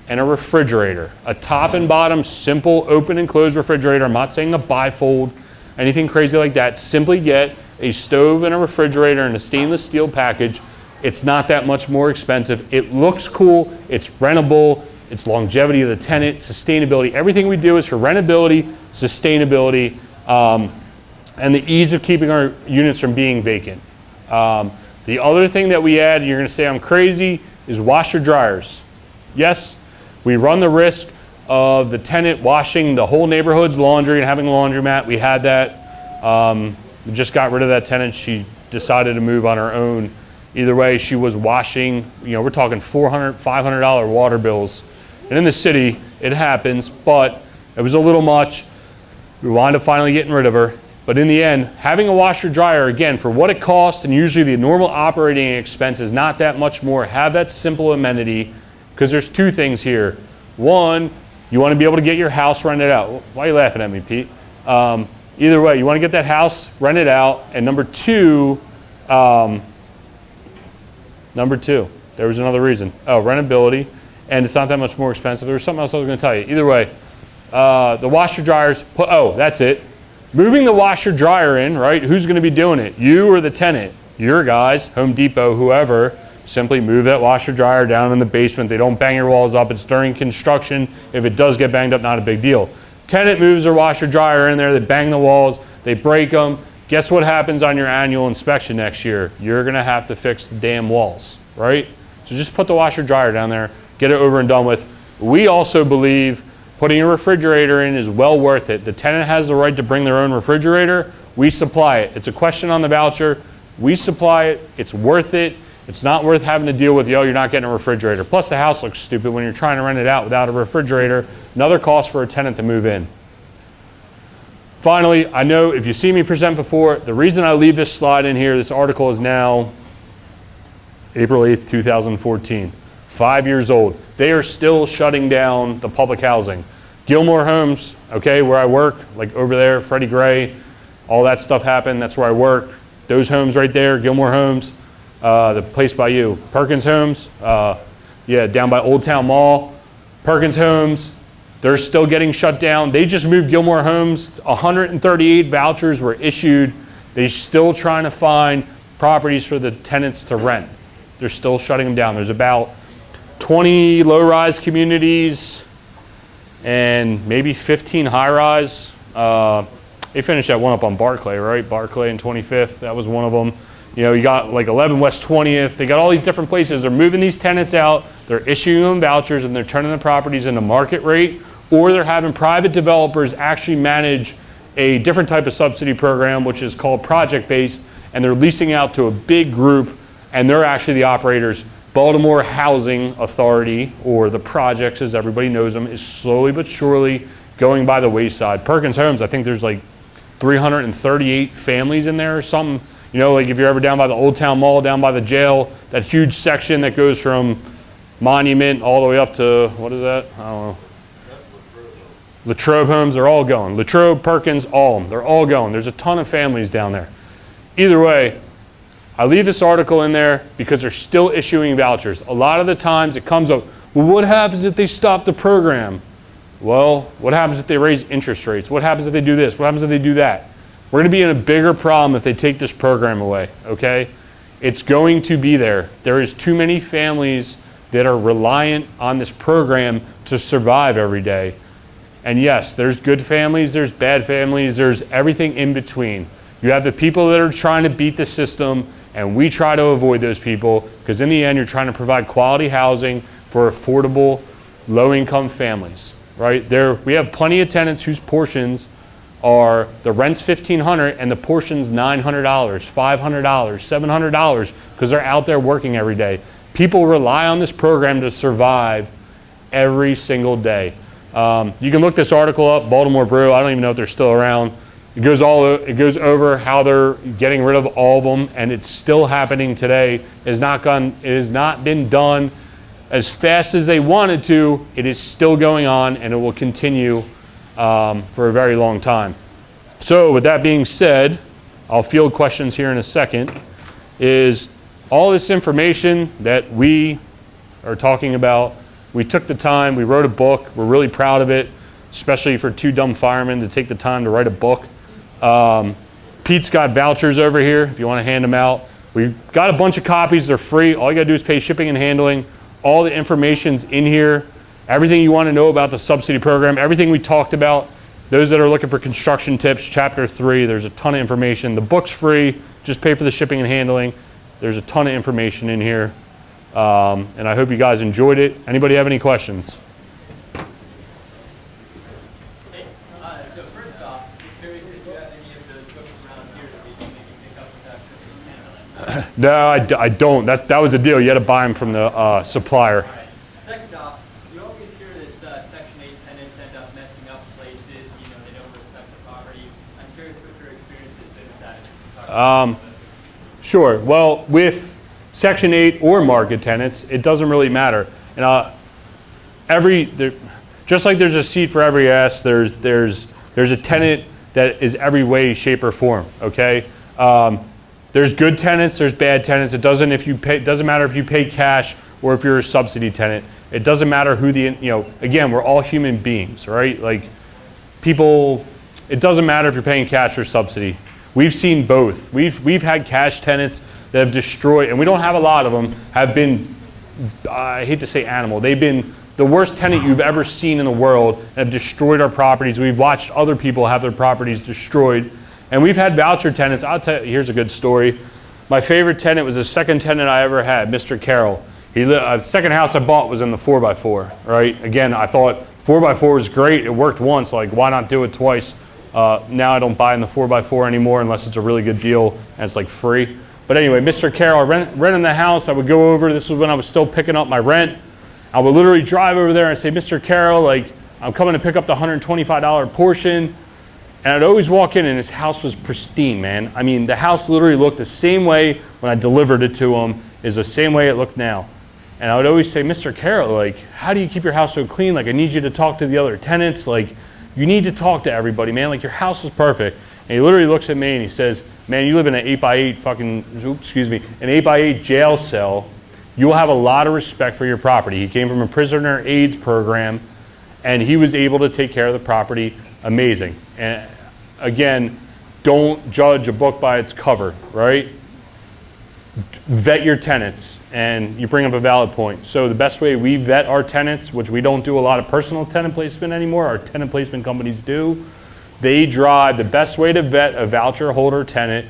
and a refrigerator. A top and bottom, simple open and close refrigerator. I'm not saying a bifold, anything crazy like that. Simply get a stove and a refrigerator and a stainless steel package. It's not that much more expensive. It looks cool, it's rentable, it's longevity of the tenant, sustainability. Everything we do is for rentability, sustainability, and the ease of keeping our units from being vacant. The other thing that we add, and you're gonna say I'm crazy, is washer dryers. Yes, we run the risk of the tenant washing the whole neighborhood's laundry and having a laundromat. We had that. We just got rid of that tenant. She decided to move on her own. Either way, she was washing, we're talking $400, $500 water bills. And in the city, it happens, but it was a little much. We wound up finally getting rid of her. But in the end, having a washer dryer, again, for what it costs, and usually the normal operating expense is not that much more, have that simple amenity, because there's two things here. One, you want to be able to get your house rented out. Why are you laughing at me, Pete? Either way, you want to get that house rented out. And number two, there was another reason. Rentability, and it's not that much more expensive. There was something else I was going to tell you. Either way, the washer dryers, that's it. Moving the washer dryer in, right? Who's going to be doing it? You or the tenant? Your guys, Home Depot, whoever. Simply move that washer dryer down in the basement. They don't bang your walls up. It's during construction. If it does get banged up, not a big deal. Tenant moves their washer dryer in there. They bang the walls. They break them. Guess what happens on your annual inspection next year? You're going to have to fix the damn walls, right? So just put the washer dryer down there. Get it over and done with. We also believe putting a refrigerator in is well worth it. The tenant has the right to bring their own refrigerator. We supply it. It's a question on the voucher. We supply it. It's worth it. It's not worth having to deal with, you're not getting a refrigerator. Plus the house looks stupid when you're trying to rent it out without a refrigerator. Another cost for a tenant to move in. Finally, I know if you see me present before, the reason I leave this slide in here, this article is now April 8th, 2014. 5 years old. They are still shutting down the public housing. Gilmor Homes, okay, where I work, like over there, Freddie Gray, all that stuff happened. That's where I work. Those homes right there, Gilmor Homes. The place by you, Perkins Homes, down by Old Town Mall. Perkins Homes, they're still getting shut down. They just moved Gilmor Homes. 138 vouchers were issued. They're still trying to find properties for the tenants to rent. They're still shutting them down. There's about 20 low-rise communities and maybe 15 high-rise. They finished that one up on Barclay, right? Barclay and 25th, that was one of them. You got like 11 West 20th. They got all these different places. They're moving these tenants out. They're issuing them vouchers, and they're turning the properties into market rate or they're having private developers actually manage a different type of subsidy program, which is called project-based, and they're leasing out to a big group, and they're actually the operators. Baltimore Housing Authority, or the projects as everybody knows them, is slowly but surely going by the wayside. Perkins Homes, I think there's like 338 families in there or something. You know, like if you're ever down by the Old Town Mall, down by the jail, that huge section that goes from Monument all the way up to, what is that? I don't know. Latrobe Homes, they're all going. Latrobe, Perkins, all of them. They're all going. There's a ton of families down there. Either way, I leave this article in there because they're still issuing vouchers. A lot of the times it comes up, well, what happens if they stop the program? Well, what happens if they raise interest rates? What happens if they do this? What happens if they do that? We're going to be in a bigger problem if they take this program away, okay? It's going to be there. There is too many families that are reliant on this program to survive every day. And yes, there's good families, there's bad families, there's everything in between. You have the people that are trying to beat the system, and we try to avoid those people, because in the end, you're trying to provide quality housing for affordable, low-income families, right? We have plenty of tenants whose portions are, the rent's $1,500 and the portion's $900, $500, $700, because they're out there working every day. People rely on this program to survive every single day. You can look this article up, Baltimore Brew. I don't even know if they're still around. It goes over how they're getting rid of all of them, and it's still happening today. It has not been done as fast as they wanted to. It is still going on, and it will continue for a very long time. So with that being said, I'll field questions here in a second. Is all this information that we are talking about, we took the time, we wrote a book, we're really proud of it, especially for two dumb firemen to take the time to write a book. Pete's got vouchers over here if you want to hand them out. We've got a bunch of copies, they're free. All you gotta do is pay shipping and handling. All the information's in here. Everything you want to know about the subsidy program, everything we talked about. Those that are looking for construction tips, chapter 3, there's a ton of information. The book's free, just pay for the shipping and handling. There's a ton of information in here. And I hope you guys enjoyed it. Anybody have any questions? Hey, so first off, I'm curious if you have any of those books around here that we can maybe pick up without shipping and handling. No, I don't. That was the deal. You had to buy them from the supplier. All right. Second off, you always hear that Section 8 tenants end up messing up places, you know, they don't respect the property. I'm curious what your experience has been with that. Sure. Well, with Section 8 or market tenants, it doesn't really matter. And just like there's a seat for every ass, there's a tenant that is every way, shape, or form. Okay. There's good tenants, there's bad tenants. It doesn't matter if you pay cash or if you're a subsidy tenant. It doesn't matter who again, we're all human beings, right? Like people, it doesn't matter if you're paying cash or subsidy. We've seen both. We've had cash tenants that have destroyed, and we don't have a lot of them, have been, I hate to say animal, they've been the worst tenant you've ever seen in the world and have destroyed our properties. We've watched other people have their properties destroyed. And we've had voucher tenants. I'll tell you, here's a good story. My favorite tenant was the second tenant I ever had, Mr. Carroll. Second house I bought was in the 4x4, right? Again, I thought 4x4 was great. It worked once, like why not do it twice? Now I don't buy in the 4x4 anymore unless it's a really good deal and it's like free. But anyway, Mr. Carroll, I rented the house. I would go over, this was when I was still picking up my rent. I would literally drive over there and say, Mr. Carroll, like I'm coming to pick up the $125 portion. And I'd always walk in and his house was pristine, man. I mean, the house literally looked the same way when I delivered it to him is the same way it looked now. And I would always say, Mr. Carroll, like, how do you keep your house so clean? Like, I need you to talk to the other tenants. Like, you need to talk to everybody, man. Like, your house is perfect. And he literally looks at me and he says, man, you live in an 8x8 an 8x8 jail cell. You will have a lot of respect for your property. He came from a prisoner AIDS program and he was able to take care of the property. Amazing. And again, don't judge a book by its cover, right? Vet your tenants, and you bring up a valid point. So the best way we vet our tenants, which we don't do a lot of personal tenant placement anymore, our tenant placement companies do, they drive, the best way to vet a voucher holder tenant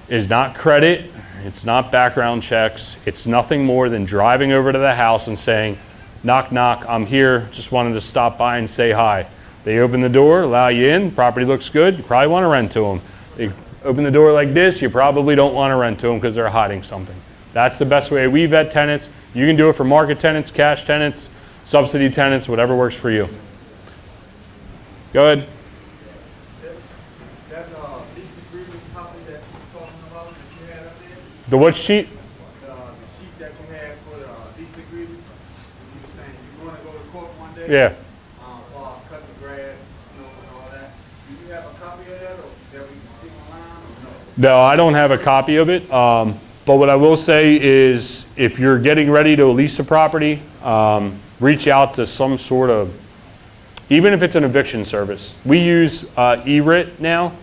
is not credit, it's not background checks, it's nothing more than driving over to the house and saying, knock, knock, I'm here, just wanted to stop by and say hi. They open the door, allow you in, property looks good, you probably want to rent to them. They open the door like this, you probably don't want to rent to them because they're hiding something. That's the best way we vet tenants. You can do it for market tenants, cash tenants, subsidy tenants, whatever works for you. Go ahead. That lease agreement copy that you're talking about that you had up there, The what sheet? the sheet that you had for the lease agreement, you were saying you want to go to court one day? Yeah. While cutting the grass, snow and all that. Do you have a copy of that or that we can stick online or no? No, I don't have a copy of it. But what I will say is if you're getting ready to lease a property, reach out to some sort of, even if it's an eviction service. We use ERIT now,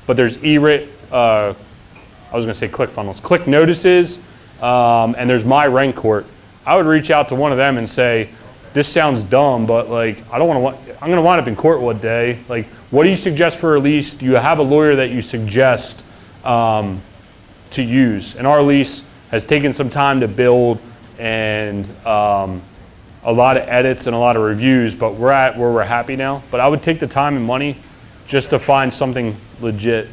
but there's ERIT, I was going to say ClickFunnels, Click Notices, and there's My Rent Court. I would reach out to one of them and say, this sounds dumb, but like I'm going to wind up in court one day. Like, what do you suggest for a lease? Do you have a lawyer that you suggest to use? And our lease has taken some time to build and a lot of edits and a lot of reviews, but we're at where we're happy now. But I would take the time and money just to find something legit.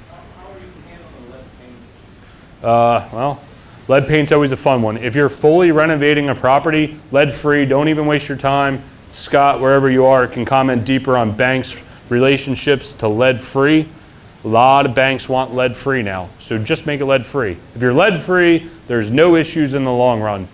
How are you handling the lead paint? Well, lead paint's always a fun one. If you're fully renovating a property, lead-free, don't even waste your time. Scott, wherever you are, can comment deeper on banks' relationships to lead-free. A lot of banks want lead-free now, so just make it lead-free. If you're lead-free, there's no issues in the long run.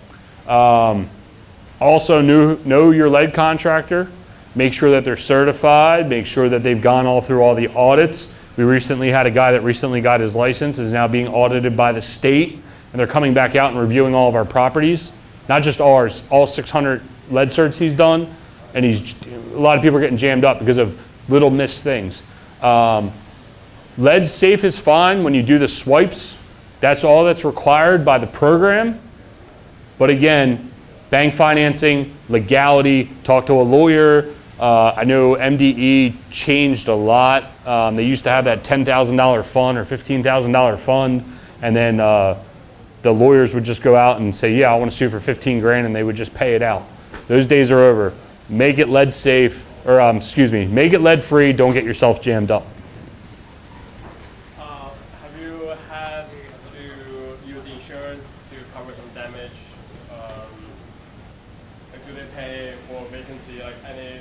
Also, know your lead contractor. Make sure that they're certified. Make sure that they've gone all through all the audits. We recently had a guy that recently got his license, is now being audited by the state, and they're coming back out and reviewing all of our properties. Not just ours, all 600 lead certs he's done, and a lot of people are getting jammed up because of little missed things. Lead safe is fine when you do the swipes. That's all that's required by the program. But again, bank financing, legality, talk to a lawyer. I know MDE changed a lot. They used to have that $10,000 fund or $15,000 fund, and then the lawyers would just go out and say, yeah, I want to sue for 15 grand, and they would just pay it out. Those days are over. Make it lead safe, or make it lead free. Don't get yourself jammed up. Have you had to use insurance to cover some damage? Like, do they pay for vacancy, like any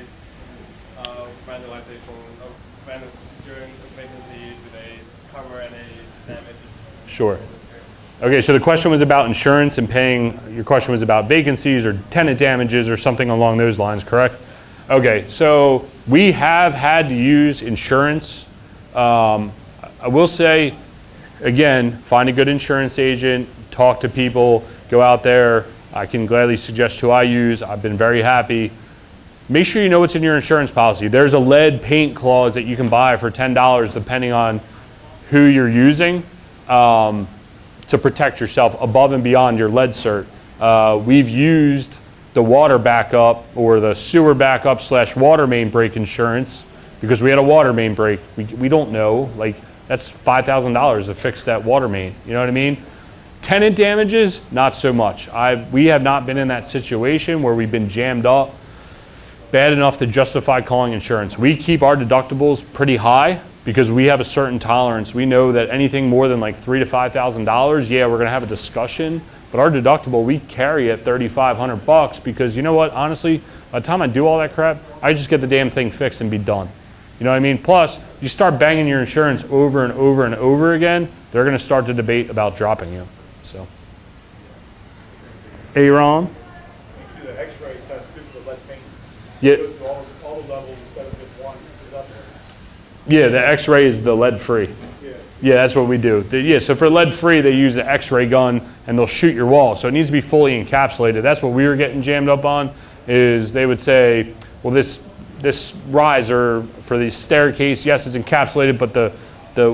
vandalization during vacancy? Do they cover any damages? Sure. Okay, so the question was about insurance and paying. Your question was about vacancies or tenant damages or something along those lines, correct? Okay, so we have had to use insurance. I will say, again, find a good insurance agent, talk to people, go out there. I can gladly suggest who I use. I've been very happy. Make sure you know what's in your insurance policy. There's a lead paint clause that you can buy for $10 depending on who you're using to protect yourself above and beyond your lead cert. We've used the water backup or the sewer backup / water main break insurance because we had a water main break. We don't know, like that's $5,000 to fix that water main, you know what I mean? Tenant damages, not so much. We have not been in that situation where we've been jammed up bad enough to justify calling insurance. We keep our deductibles pretty high because we have a certain tolerance. We know that anything more than like $3,000 to $5,000, yeah, we're gonna have a discussion, but our deductible, we carry at $3,500 because you know what, honestly, by the time I do all that crap, I just get the damn thing fixed and be done. You know what I mean? Plus, you start banging your insurance over and over and over again, they're gonna start to debate about dropping you, so. Aaron? You do the X-ray test too for lead paint. Yeah. Goes to all the levels instead of just one. That's what Yeah, the X-ray is the lead-free. Yeah, that's what we do. Yeah, so for lead-free, they use the X-ray gun and they'll shoot your wall. So it needs to be fully encapsulated. That's what we were getting jammed up on. Is they would say, well, this riser for the staircase, yes, it's encapsulated, but the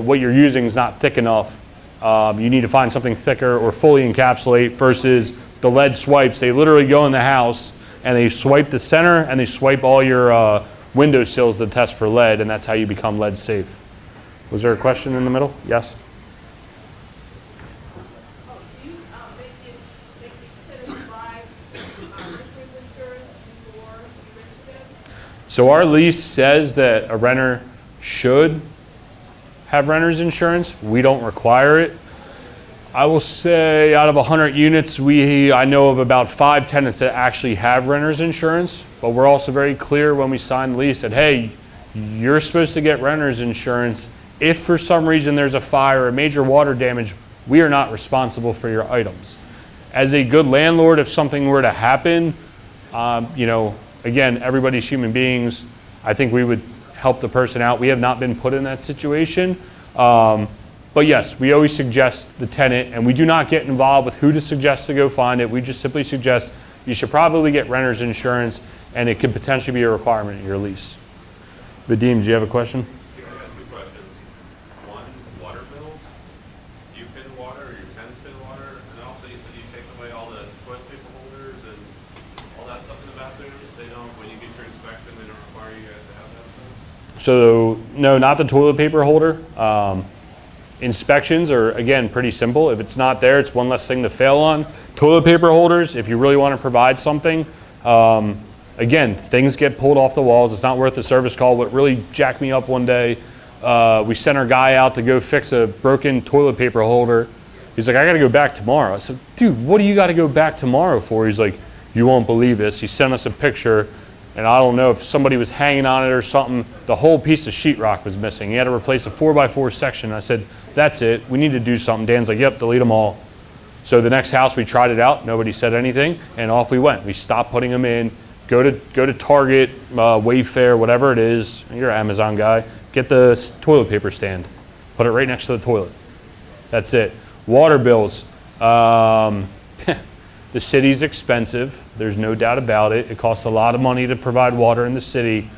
what you're using is not thick enough. You need to find something thicker or fully encapsulate versus the lead swipes. They literally go in the house and they swipe the center and they swipe all your window sills to test for lead, and that's how you become lead safe. Was there a question in the middle? Yes? Oh, do you make the tenants buy So our lease says that a renter should have renter's insurance. We don't require it. I will say out of 100 units, I know of about 5 tenants that actually have renter's insurance, but we're also very clear when we sign the lease that, hey, you're supposed to get renter's insurance. If for some reason there's a fire or major water damage, we are not responsible for your items. As a good landlord, if something were to happen, you know, again, everybody's human beings. I think we would help the person out. We have not been put in that situation. But yes, we always suggest the tenant, and we do not get involved with who to suggest to go find it. We just simply suggest you should probably get renter's insurance, and it could potentially be a requirement in your lease. Vadim, do you have a question? Yeah, I got 2 questions. One, water bills. Do you pin water or your tenants pin water? And also you said you take away all the toilet paper holders and all that stuff in the bathrooms. They don't, when you get your inspection, they don't require you guys to have that stuff? So no, not the toilet paper holder. Inspections are, again, pretty simple. If it's not there, it's one less thing to fail on. Toilet paper holders, if you really want to provide something, again, things get pulled off the walls. It's not worth the service call. What really jacked me up one day, we sent our guy out to go fix a broken toilet paper holder. He's like, I got to go back tomorrow. I said, dude, what do you got to go back tomorrow for? He's like, you won't believe this. He sent us a picture, and I don't know if somebody was hanging on it or something. The whole piece of sheetrock was missing. He had to replace a 4x4 section. I said, that's it. We need to do something. Dan's like, yep, delete them all. So the next house we tried it out. Nobody said anything, and off we went. We stopped putting them in. Go to Target, Wayfair, whatever it is. You're an Amazon guy. Get the toilet paper stand. Put it right next to the toilet. That's it. Water bills. The city's expensive. There's no doubt about it. It costs a lot of money to provide water in the city.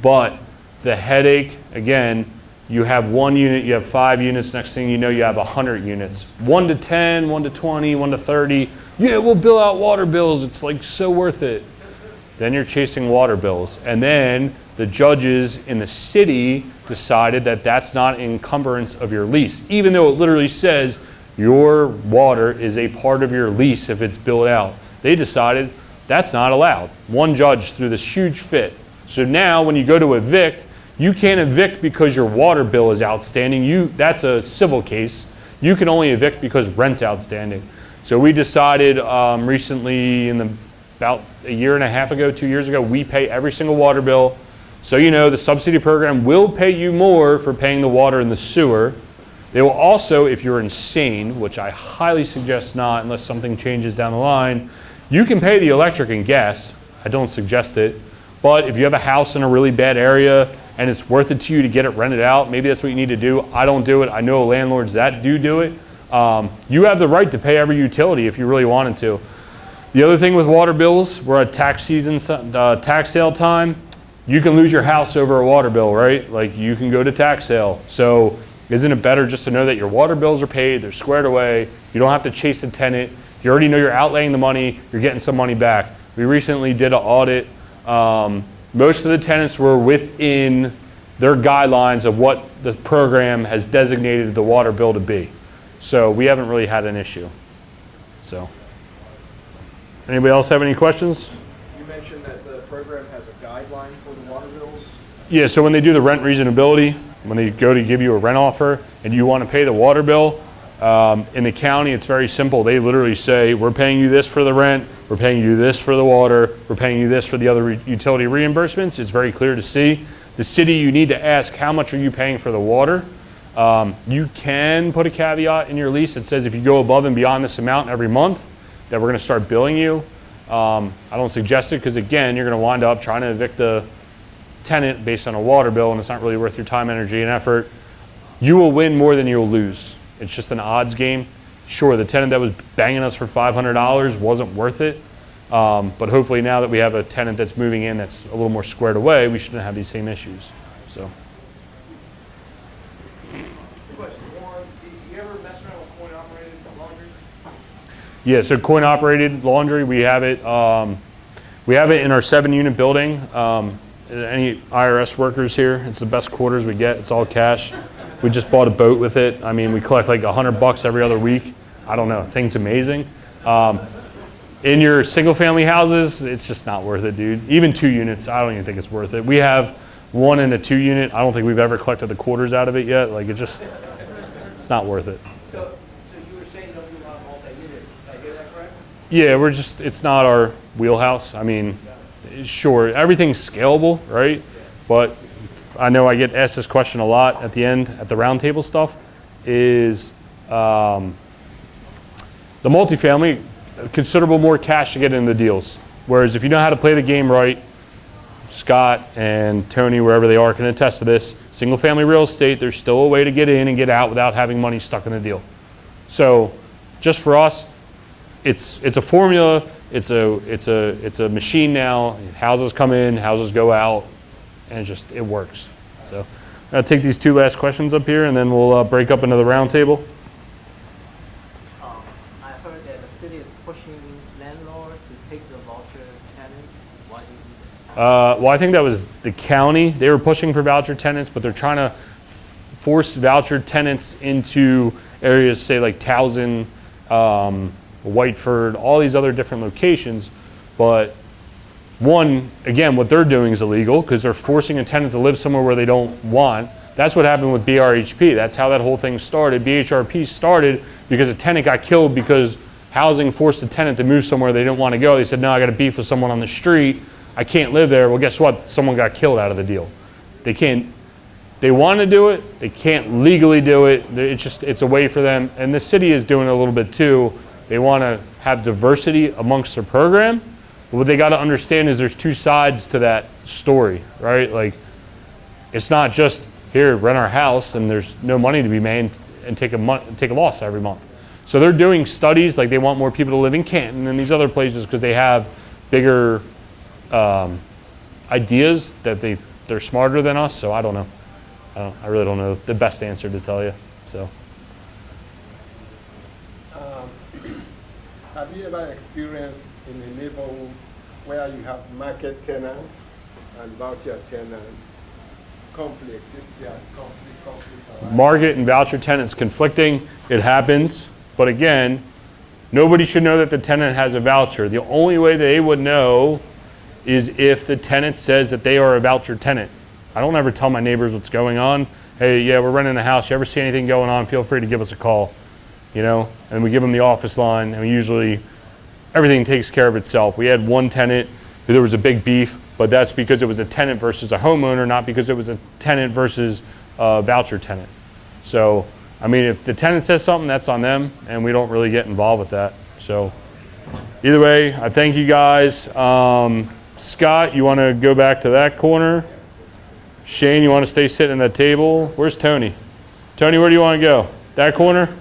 But the headache, again, you have 1 unit, you have 5 units, next thing you know, you have 100 units. 1 to 10, 1 to 20, 1 to 30. Yeah, we'll bill out water bills. It's like so worth it. Then you're chasing water bills. And then the judges in the city decided that that's not an encumbrance of your lease, even though it literally says your water is a part of your lease if it's billed out. They decided that's not allowed. One judge threw this huge fit. So now when you go to evict, you can't evict because your water bill is outstanding. That's a civil case. You can only evict because rent's outstanding. So we decided recently, about a year and a half ago, 2 years ago, we pay every single water bill. So you know the subsidy program will pay you more for paying the water and the sewer. They will also, if you're insane, which I highly suggest not unless something changes down the line, you can pay the electric and gas. I don't suggest it. But if you have a house in a really bad area and it's worth it to you to get it rented out, maybe that's what you need to do. I don't do it. I know landlords that do it. You have the right to pay every utility if you really wanted to. The other thing with water bills, we're at tax season, tax sale time. You can lose your house over a water bill, right? Like you can go to tax sale. So isn't it better just to know that your water bills are paid, they're squared away, you don't have to chase a tenant, you already know you're outlaying the money, you're getting some money back. We recently did an audit. Most of the tenants were within their guidelines of what the program has designated the water bill to be. So we haven't really had an issue. So, anybody else have any questions? You mentioned that the program has a guideline for the water bills. Yeah, so when they do the rent reasonability, when they go to give you a rent offer and you want to pay the water bill, in the county it's very simple. They literally say, we're paying you this for the rent, we're paying you this for the water, we're paying you this for the other utility reimbursements. It's very clear to see. The city, you need to ask, how much are you paying for the water? You can put a caveat in your lease that says if you go above and beyond this amount every month, that we're going to start billing you. I don't suggest it because, again, you're going to wind up trying to evict the tenant based on a water bill, and it's not really worth your time, energy, and effort. You will win more than you'll lose. It's just an odds game. Sure, the tenant that was banging us for $500 wasn't worth it, but hopefully now that we have a tenant that's moving in that's a little more squared away, we shouldn't have these same issues. So. Question, Warren, do you ever mess around with coin-operated laundry? Yeah, so coin-operated laundry, we have it in our 7-unit building. Any IRS workers here, it's the best quarters we get. It's all cash. We just bought a boat with it. I mean, we collect like $100 every other week. I don't know, thing's amazing. In your single family houses, it's just not worth it, dude. Even 2 units, I don't even think it's worth it. We have 1 and a 2 unit. I don't think we've ever collected the quarters out of it yet. Like it's not worth it. So you were saying don't do a lot of multi-unit, did I hear that correct? Yeah, it's not our wheelhouse. I mean, sure, everything's scalable, right? But I know I get asked this question a lot at the end, at the roundtable stuff, is the multifamily, considerable more cash to get into the deals. Whereas if you know how to play the game right, Scott and Tony, wherever they are, can attest to this, single family real estate, there's still a way to get in and get out without having money stuck in the deal. So just for us, it's a formula, it's a machine now. Houses come in, houses go out, and it works. So I'll take these 2 last questions up here and then we'll break up into the roundtable. I heard that the city is pushing landlord to take the voucher tenants. Why do you do that? Well, I think that was the county. They were pushing for voucher tenants, but they're trying to force voucher tenants into areas, say like Towson, Whiteford, all these other different locations. But one, again, what they're doing is illegal because they're forcing a tenant to live somewhere where they don't want. That's what happened with BRHP. That's how that whole thing started. BHRP started because a tenant got killed because housing forced a tenant to move somewhere they didn't want to go. They said, no, I got to beef with someone on the street. I can't live there. Well, guess what? Someone got killed out of the deal. They want to do it. They can't legally do it. It's a way for them. And the city is doing it a little bit too. They want to have diversity amongst their program. But what they got to understand is there's 2 sides to that story, right? Like, it's not just here, rent our house, and there's no money to be made and take a loss every month. So they're doing studies, like they want more people to live in Canton and these other places because they have bigger ideas that they're smarter than us. So I don't know. I really don't know the best answer to tell you. So. Have you ever experienced in a neighborhood where you have market tenants and voucher tenants conflict? If there are conflict. Market and voucher tenants conflicting, it happens. But again, nobody should know that the tenant has a voucher. The only way they would know is if the tenant says that they are a voucher tenant. I don't ever tell my neighbors what's going on. Hey, yeah, we're renting a house. You ever see anything going on? Feel free to give us a call. You know, and we give them the office line, and everything takes care of itself. We had one tenant who there was a big beef, but that's because it was a tenant versus a homeowner, not because it was a tenant versus a voucher tenant. So, I mean, if the tenant says something, that's on them, and we don't really get involved with that. So, either way, I thank you guys. Scott, you want to go back to that corner? Shane, you want to stay sitting at that table? Where's Tony? Tony, where do you want to go? That corner?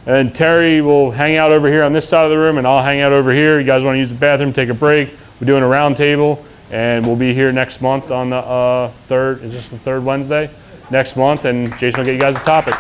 And Terry will hang out over here on this side of the room, and I'll hang out over here. You guys want to use the bathroom, take a break. We're doing a round table, and we'll be here next month on the 3rd. Is this the 3rd Wednesday? Next month, and Jason will get you guys a topic.